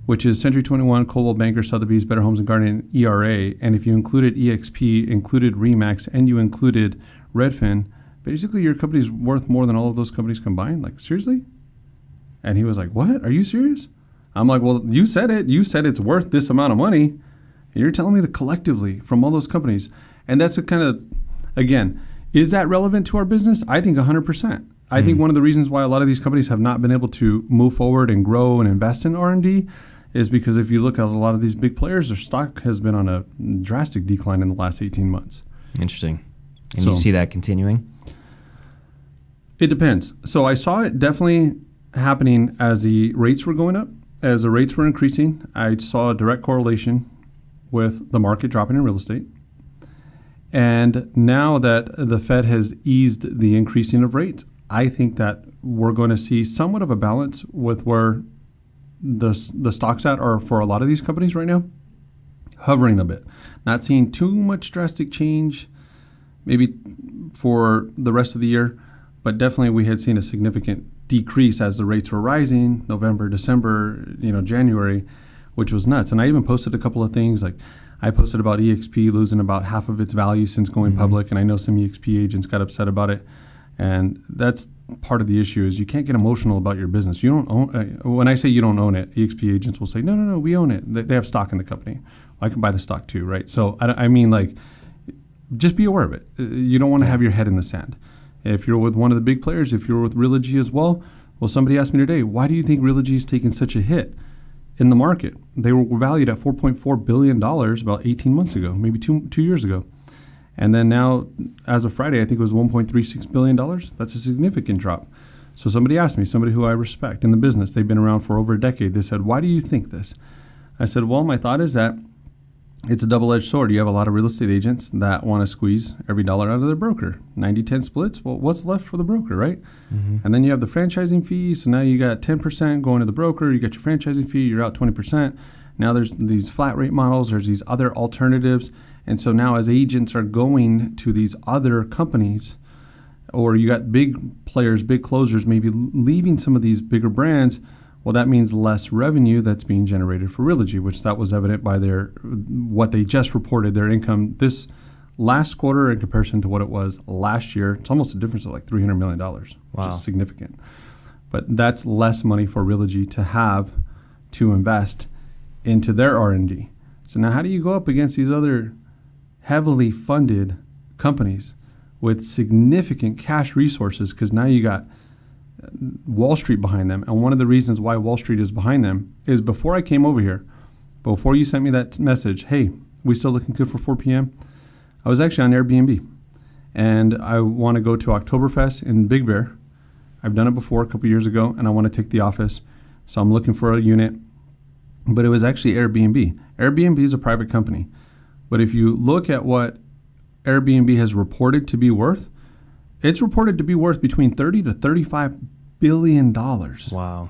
which is Century 21, Coldwell Banker, Sotheby's, Better Homes and Garden, ERA, and if you included EXP, included Remax, and you included Redfin, basically your company's worth more than all of those companies combined. Like, seriously? And he was like, what? Are you serious? I'm like, well, you said it. You said it's worth this amount of money. And you're telling me that collectively from all those companies. And that's a kind of, again, is that relevant to our business? I think 100%. I think one of the reasons why a lot of these companies have not been able to move forward and grow and invest in R&D is because if you look at a lot of these big players, their stock has been on a drastic decline in the last 18 months. Interesting. And you see that continuing? It depends. So I saw it definitely happening as the rates were going up. As the rates were increasing, I saw a direct correlation with the market dropping in real estate. And now that the Fed has eased the increasing of rates, I think that we're going to see somewhat of a balance with where the stocks are for a lot of these companies right now, hovering a bit. Not seeing too much drastic change maybe for the rest of the year, but definitely we had seen a significant decrease as the rates were rising, November, December, January, which was nuts. And I even posted a couple of things, like I posted about EXP losing about half of its value since going public, and I know some EXP agents got upset about it. And that's part of the issue, is you can't get emotional about your business. You don't own. When I say you don't own it, EXP agents will say, no, we own it. They have stock in the company. I can buy the stock too, right? So I mean, like, just be aware of it. You don't want to have your head in the sand. If you're with one of the big players, if you're with Realogy as well, somebody asked me today, why do you think Realogy is taking such a hit in the market? They were valued at $4.4 billion about 18 months ago, maybe two years ago. And then now, as of Friday, I think it was $1.36 billion. That's a significant drop. So somebody asked me, somebody who I respect in the business, they've been around for over a decade, they said, why do you think this? I said, well, my thought is that it's a double-edged sword. You have a lot of real estate agents that want to squeeze every dollar out of their broker. 90-10 splits, well, what's left for the broker, right? Mm-hmm. And then you have the franchising fee, so now you got 10% going to the broker, you got your franchising fee, you're out 20%. Now there's these flat rate models, there's these other alternatives. And so now as agents are going to these other companies, or you got big players, big closers, maybe leaving some of these bigger brands, well, that means less revenue that's being generated for Realogy, which that was evident by what they just reported, their income this last quarter in comparison to what it was last year. It's almost a difference of like $300 million, which Wow. is significant. But that's less money for Realogy to have to invest into their R&D. So now how do you go up against these other heavily funded companies with significant cash resources? Because now you got Wall Street behind them. And one of the reasons why Wall Street is behind them is before I came over here, before you sent me that message, hey, we still looking good for 4 p.m., I was actually on Airbnb. And I want to go to Oktoberfest in Big Bear. I've done it before a couple years ago, and I want to take the office. So I'm looking for a unit. But it was actually Airbnb. Airbnb is a private company. But if you look at what Airbnb has reported to be worth, it's reported to be worth between $30 to $35 billion. Wow.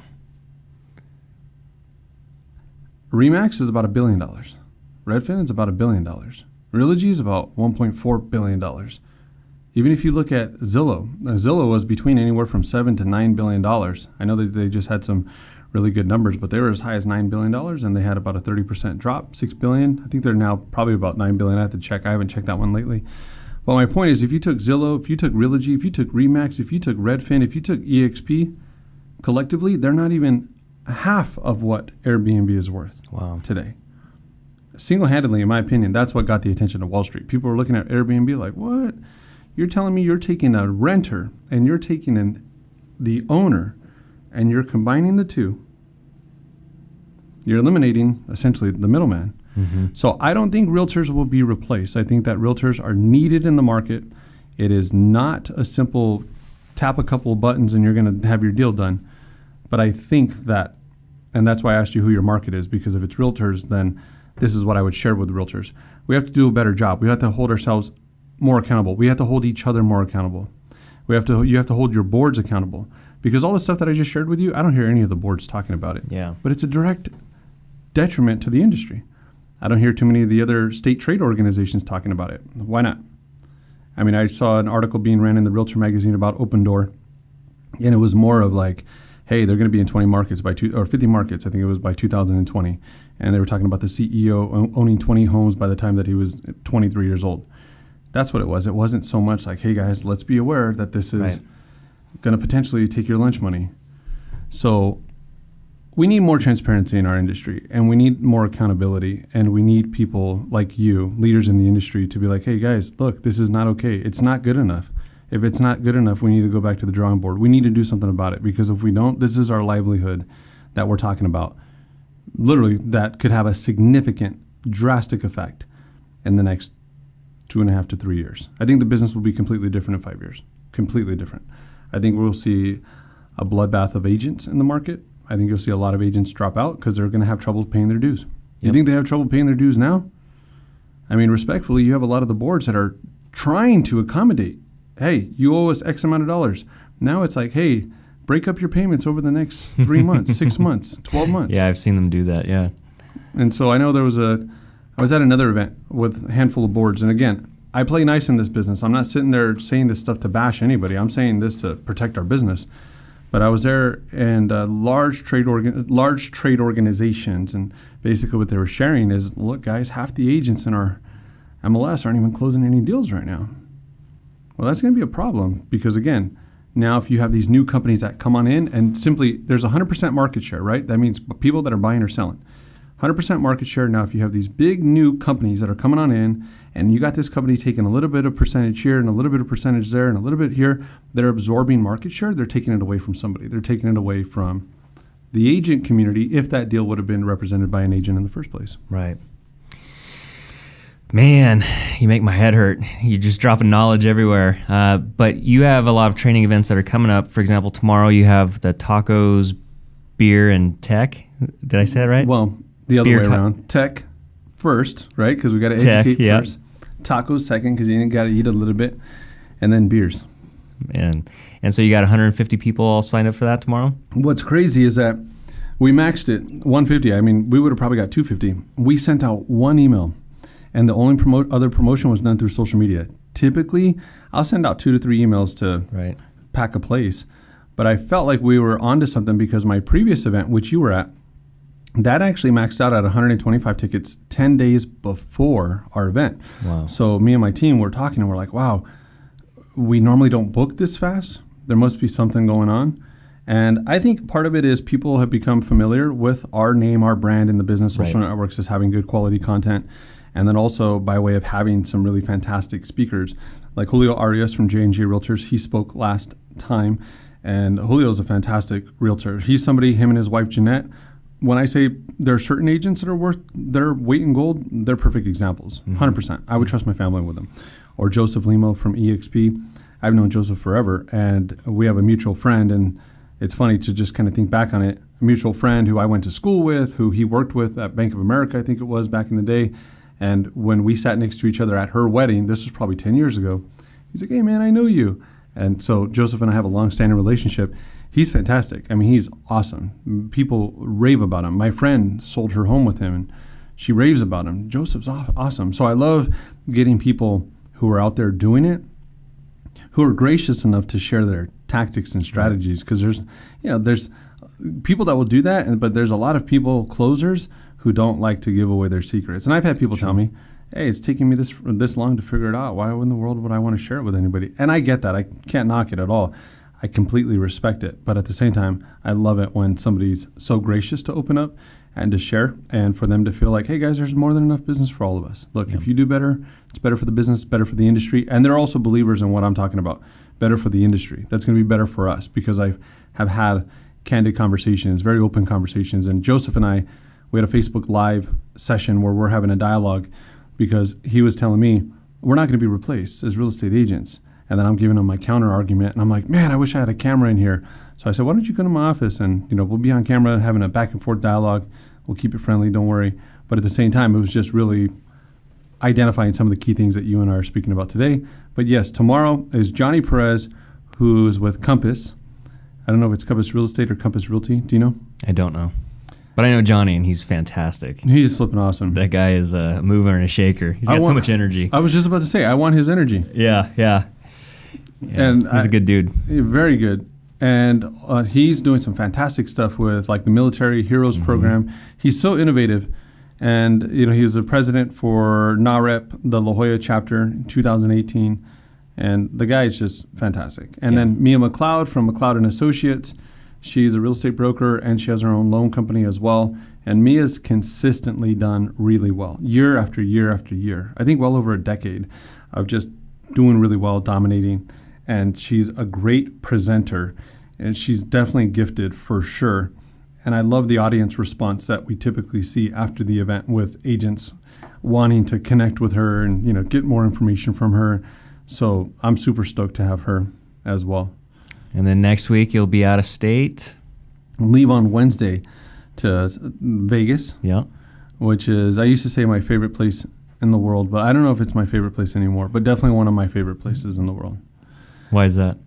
Remax is about $1 billion. Redfin is about $1 billion. Realogy is about $1.4 billion. Even if you look at Zillow, Zillow was between anywhere from $7 to $9 billion. I know that they just had some really good numbers, but they were as high as $9 billion, and they had about a 30% drop, $6 billion. I think they're now probably about $9 billion. I have to check. I haven't checked that one lately. But my point is, if you took Zillow, if you took Realogy, if you took Remax, if you took Redfin, if you took EXP, collectively, they're not even half of what Airbnb is worth today. Single-handedly, in my opinion, that's what got the attention of Wall Street. People were looking at Airbnb like, what? You're telling me you're taking a renter and you're taking the owner and you're combining the two. You're eliminating, essentially, the middleman. Mm-hmm. So I don't think realtors will be replaced. I think that realtors are needed in the market. It is not a simple tap a couple of buttons and you're going to have your deal done. But I think that, and that's why I asked you who your market is, because if it's realtors, then this is what I would share with realtors. We have to do a better job. We have to hold ourselves more accountable. We have to hold each other more accountable. You have to hold your boards accountable, because all the stuff that I just shared with you, I don't hear any of the boards talking about it. Yeah. But it's a direct detriment to the industry. I don't hear too many of the other state trade organizations talking about it. Why not? I mean, I saw an article being ran in the Realtor magazine about Open Door, and it was more of like, hey, they're going to be in 20 markets or 50 markets, I think it was by 2020. And they were talking about the CEO owning 20 homes by the time that he was 23 years old. That's what it was. It wasn't so much like, hey guys, let's be aware that this is going to potentially take your lunch money. So we need more transparency in our industry, and we need more accountability, and we need people like you, leaders in the industry, to be like, hey guys, look, this is not okay. It's not good enough. If it's not good enough, we need to go back to the drawing board. We need to do something about it, because if we don't, this is our livelihood that we're talking about. Literally, that could have a significant, drastic effect in the next 2.5 to 3 years. I think the business will be completely different in 5 years. Completely different. I think we'll see a bloodbath of agents in the market. I think you'll see a lot of agents drop out because they're going to have trouble paying their dues. You think they have trouble paying their dues now? I mean, respectfully, you have a lot of the boards that are trying to accommodate. Hey, you owe us X amount of dollars. Now it's like, hey, break up your payments over the next 3 months, 6 months, 12 months. Yeah, I've seen them do that, yeah. And so I know I was at another event with a handful of boards. And again, I play nice in this business. I'm not sitting there saying this stuff to bash anybody. I'm saying this to protect our business. But I was there, and large trade organizations, and basically what they were sharing is, look, guys, half the agents in our MLS aren't even closing any deals right now. Well, that's going to be a problem, because, again, now if you have these new companies that come on in, and simply there's 100% market share, right? That means people that are buying or selling. 100% market share. Now, if you have these big new companies that are coming on in, and you got this company taking a little bit of percentage here and a little bit of percentage there and a little bit here, they're absorbing market share. They're taking it away from somebody. They're taking it away from the agent community, if that deal would have been represented by an agent in the first place. Right. Man, you make my head hurt. You're just dropping knowledge everywhere. But you have a lot of training events that are coming up. For example, tomorrow you have the tacos, beer, and tech. Did I say that right? Well, the other way around. Tech first, right? Because we got to Tech, educate yeah. first. Tacos second, because you got to eat a little bit, and then beers. And so you got 150 people all signed up for that tomorrow? What's crazy is that we maxed it 150. I mean, we would have probably got 250. We sent out one email, and the only other promotion was done through social media. Typically, I'll send out 2 to 3 emails to pack a place. But I felt like we were onto something because my previous event, which you were at, that actually maxed out at 125 tickets 10 days before our event. Wow. So me and my team were talking, and we're like, wow, we normally don't book this fast. There must be something going on. And I think part of it is people have become familiar with our name, our brand in the business, Social Networx, as having good quality content. And then also by way of having some really fantastic speakers. Like Julio Arias from J&J Realtors, he spoke last time. And Julio's a fantastic realtor. He's somebody, him and his wife Jeanette, when I say there are certain agents that are worth their weight in gold, they're perfect examples, 100%. I would trust my family with them. Or Joseph Limo from EXP. I've known Joseph forever, and we have a mutual friend, and it's funny to just kind of think back on it. A mutual friend who I went to school with, who he worked with at Bank of America, I think it was back in the day. And when we sat next to each other at her wedding, this was probably 10 years ago, he's like, hey man, I know you. And so Joseph and I have a long-standing relationship. He's fantastic. I mean, he's awesome. People rave about him. My friend sold her home with him, and she raves about him. Joseph's awesome. So I love getting people who are out there doing it, who are gracious enough to share their tactics and strategies. Because there's people that will do that, but there's a lot of people, closers, who don't like to give away their secrets. And I've had people tell me, hey, it's taking me this long to figure it out. Why in the world would I want to share it with anybody? And I get that. I can't knock it at all. I completely respect it. But at the same time, I love it when somebody's so gracious to open up and to share, and for them to feel like, hey guys, there's more than enough business for all of us. Look, if you do better, it's better for the business, better for the industry. And they're also believers in what I'm talking about. Better for the industry. That's going to be better for us, because I have had candid conversations, very open conversations. And Joseph and I, we had a Facebook Live session where we're having a dialogue, because he was telling me, we're not going to be replaced as real estate agents. And then I'm giving him my counter argument, and I'm like, man, I wish I had a camera in here. So I said, why don't you come to my office, and we'll be on camera having a back and forth dialogue. We'll keep it friendly, don't worry. But at the same time, it was just really identifying some of the key things that you and I are speaking about today. But yes, tomorrow is Johnny Perez, who's with Compass. I don't know if it's Compass Real Estate or Compass Realty. Do you know? I don't know. But I know Johnny, and he's fantastic. He's flipping awesome. That guy is a mover and a shaker. He's got so much energy. I was just about to say, I want his energy. Yeah. And he's a good dude. Very good. And he's doing some fantastic stuff with like the Military Heroes program. He's so innovative. And he was the president for NAREP, the La Jolla chapter in 2018. And the guy is just fantastic. And then Mia McLeod from McLeod and Associates. She's a real estate broker, and she has her own loan company as well. And Mia's consistently done really well, year after year after year. I think well over a decade of just doing really well, dominating. And she's a great presenter, and she's definitely gifted for sure. And I love the audience response that we typically see after the event, with agents wanting to connect with her and get more information from her. So I'm super stoked to have her as well. And then next week you'll be out of state. Leave on Wednesday to Vegas. Yeah. Which is, I used to say, my favorite place in the world, but I don't know if it's my favorite place anymore, but definitely one of my favorite places in the world. Why is that?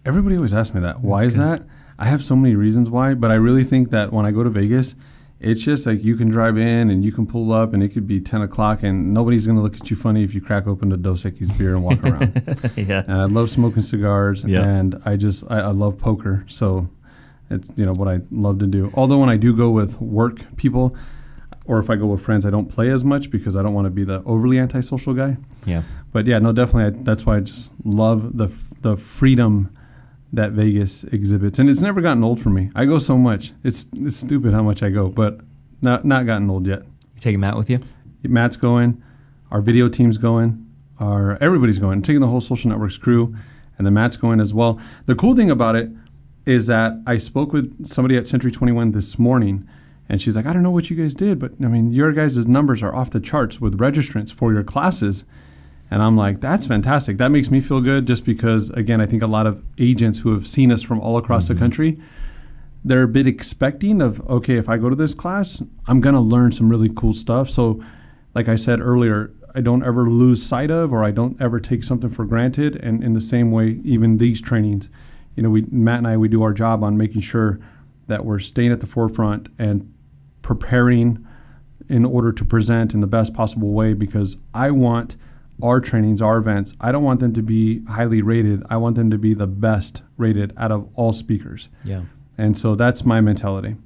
Everybody always asks me that. Why is that? I have so many reasons why, but I really think that when I go to Vegas, it's just like you can drive in and you can pull up, and it could be 10 o'clock and nobody's going to look at you funny if you crack open a Dos Equis beer and walk around. Yeah. And I love smoking cigars, and I love poker. So it's what I love to do. Although when I do go with work people, or if I go with friends, I don't play as much because I don't want to be the overly antisocial guy. Yeah. But yeah, no, definitely. That's why I just love the freedom that Vegas exhibits, and it's never gotten old for me. I go so much; it's stupid how much I go, but not gotten old yet. You taking Matt with you? Matt's going, our video team's going, everybody's going. I'm taking the whole Social Networx crew, and then Matt's going as well. The cool thing about it is that I spoke with somebody at Century 21 this morning, and she's like, I don't know what you guys did, but I mean, your guys' numbers are off the charts with registrants for your classes. And I'm like, that's fantastic. That makes me feel good, just because, again, I think a lot of agents who have seen us from all across the country, they're a bit expecting of, okay, if I go to this class, I'm going to learn some really cool stuff. So like I said earlier, I don't ever lose sight of, or I don't ever take something for granted. And in the same way, even these trainings, Matt and I, we do our job on making sure that we're staying at the forefront and preparing in order to present in the best possible way, because I want our trainings, our events, I don't want them to be highly rated. I want them to be the best rated out of all speakers. Yeah. And so that's my mentality.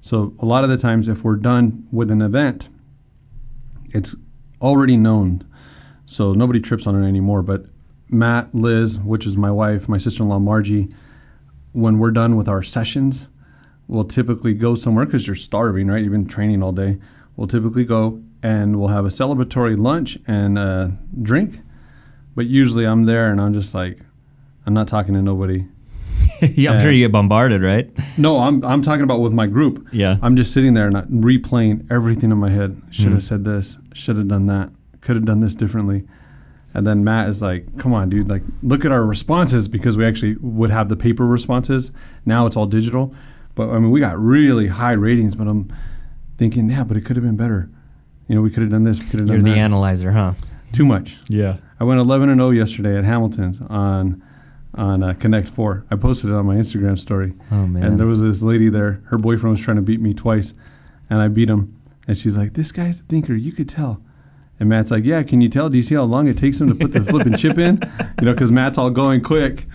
So a lot of the times if we're done with an event, it's already known. So nobody trips on it anymore. But Matt, Liz, which is my wife, my sister-in-law, Margie, when we're done with our sessions, we'll typically go somewhere because you're starving, right? You've been training all day. We'll typically go and we'll have a celebratory lunch and a drink. But usually I'm there and I'm just like, I'm not talking to nobody. Yeah, I'm sure you get bombarded, right? No, I'm talking about with my group. Yeah. I'm just sitting there and replaying everything in my head. Should have said this. Should have done that. Could have done this differently. And then Matt is like, come on, dude. Like, look at our responses, because we actually would have the paper responses. Now it's all digital. But, I mean, we got really high ratings. But I'm thinking, yeah, but it could have been better. We could have done this. We could have done that. You're the analyzer, huh? Too much. Yeah. I went 11-0 yesterday at Hamilton's on Connect 4. I posted it on my Instagram story. Oh, man. And there was this lady there. Her boyfriend was trying to beat me twice, and I beat him. And she's like, this guy's a thinker. You could tell. And Matt's like, yeah, can you tell? Do you see how long it takes him to put the flipping chip in? Because Matt's all going quick.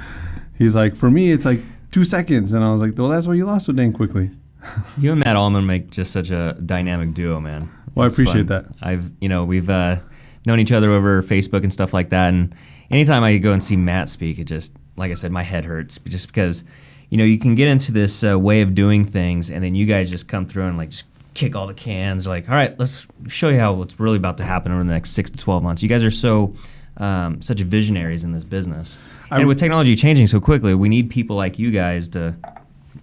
He's like, for me, it's like 2 seconds. And I was like, well, that's why you lost so dang quickly. You and Matt Allman make just such a dynamic duo, man. Well, It's I appreciate fun. that. We've known each other over Facebook and stuff like that. And anytime I go and see Matt speak, it just, like I said, my head hurts just because, you can get into this way of doing things, and then you guys just come through and like just kick all the cans. Like, all right, let's show you how what's really about to happen over the next 6 to 12 months. You guys are so such visionaries in this business. And with technology changing so quickly, we need people like you guys to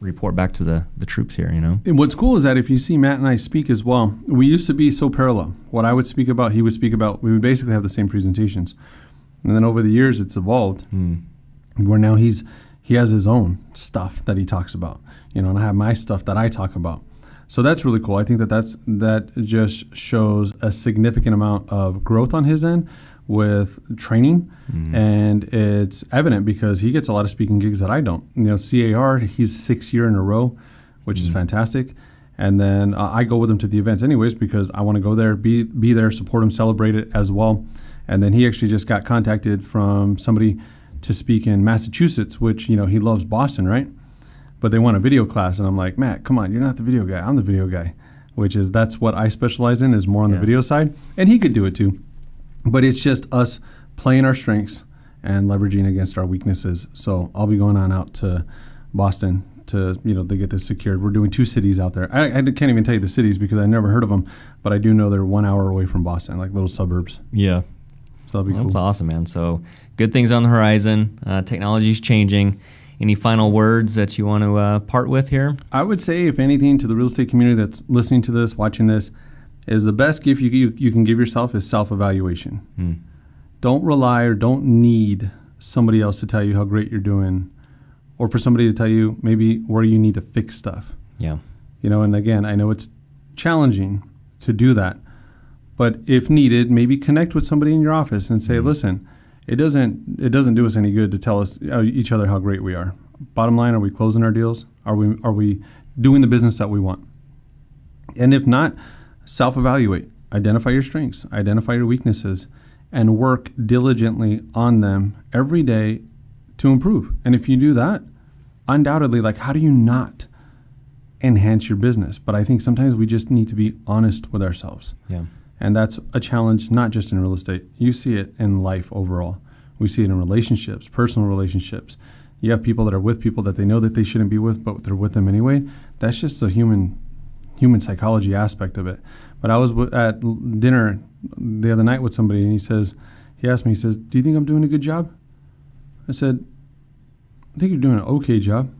report back to the troops here, And what's cool is that if you see Matt and I speak as well, we used to be so parallel. What I would speak about, he would speak about. We would basically have the same presentations. And then over the years, it's evolved. Where now he has his own stuff that he talks about, and I have my stuff that I talk about. So that's really cool. I think that just shows a significant amount of growth on his end with training, and it's evident because he gets a lot of speaking gigs that I don't. CAR, he's 6th year in a row, which is fantastic. And then I go with him to the events anyways because I want to go there, be there, support him, celebrate it as well. And then he actually just got contacted from somebody to speak in Massachusetts, which, he loves Boston, right? But they want a video class. And I'm like, Matt, come on, you're not the video guy. I'm the video guy, that's what I specialize in, is more on the video side. And he could do it too. But it's just us playing our strengths and leveraging against our weaknesses. So I'll be going on out to Boston to, to get this secured. We're doing 2 cities out there. I can't even tell you the cities because I never heard of them, but I do know they're 1 hour away from Boston, like little suburbs. Yeah. So that'll be cool. That's awesome, man. So good things on the horizon. Technology's changing. Any final words that you want to part with here? I would say, if anything, to the real estate community that's listening to this, watching this, is the best gift you can give yourself is self-evaluation. Don't rely or don't need somebody else to tell you how great you're doing, or for somebody to tell you maybe where you need to fix stuff. Yeah. And again, I know it's challenging to do that, but if needed, maybe connect with somebody in your office and say, listen, it doesn't do us any good to tell us each other how great we are. Bottom line, are we closing our deals? Are we doing the business that we want? And if not, self-evaluate. Identify your strengths, identify your weaknesses, and work diligently on them every day to improve. And if you do that, undoubtedly, how do you not enhance your business? But I think sometimes we just need to be honest with ourselves. Yeah. And that's a challenge, not just in real estate. You see it in life overall. We see it in relationships, personal relationships. You have people that are with people that they know that they shouldn't be with, but they're with them anyway. That's just a human psychology aspect of it. But I was at dinner the other night with somebody, and he asked me, do you think I'm doing a good job? I said, I think you're doing an okay job.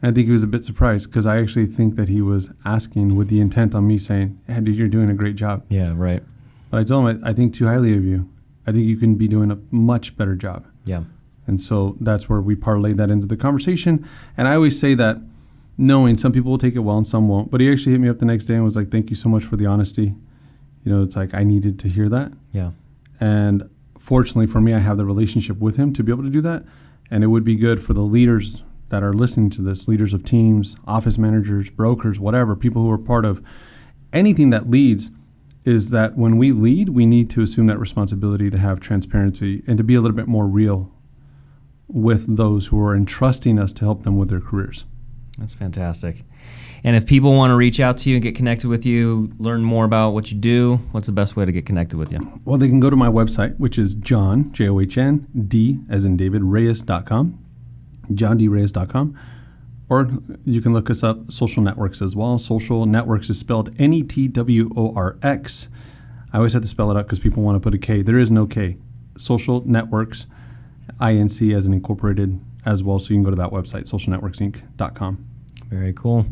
And I think he was a bit surprised because I actually think that he was asking with the intent on me saying, yeah, dude, you're doing a great job. Yeah, right. But I told him, I think too highly of you. I think you can be doing a much better job. Yeah. And so that's where we parlay that into the conversation. And I always say that knowing some people will take it well and some won't. But he actually hit me up the next day and was like, thank you so much for the honesty. It's like I needed to hear that. Yeah. And fortunately for me, I have the relationship with him to be able to do that. And it would be good for the leaders that are listening to this, leaders of teams, office managers, brokers, whatever, people who are part of anything that leads, is that when we lead, we need to assume that responsibility to have transparency and to be a little bit more real with those who are entrusting us to help them with their careers. That's fantastic. And if people want to reach out to you and get connected with you, learn more about what you do, what's the best way to get connected with you? Well, they can go to my website, which is John, John, D as in David, Reyes.com, JohnDReyes.com. Or you can look us up, Social Networx as well. Social Networx is spelled Networx. I always have to spell it out because people want to put a K. There is no K. Social Networx, Inc. as an incorporated as well. So you can go to that website, socialnetworxinc.com. Very cool.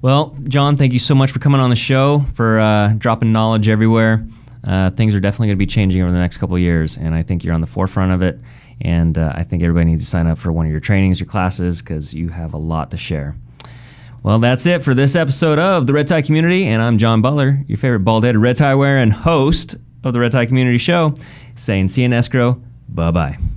Well, John, thank you so much for coming on the show, for dropping knowledge everywhere. Things are definitely going to be changing over the next couple of years, and I think you're on the forefront of it. And I think everybody needs to sign up for one of your trainings, your classes, because you have a lot to share. Well, that's it for this episode of the Red Tie Community, and I'm John Butler, your favorite bald-headed red tie wearer and host of the Red Tie Community Show, saying see you in escrow. Bye-bye.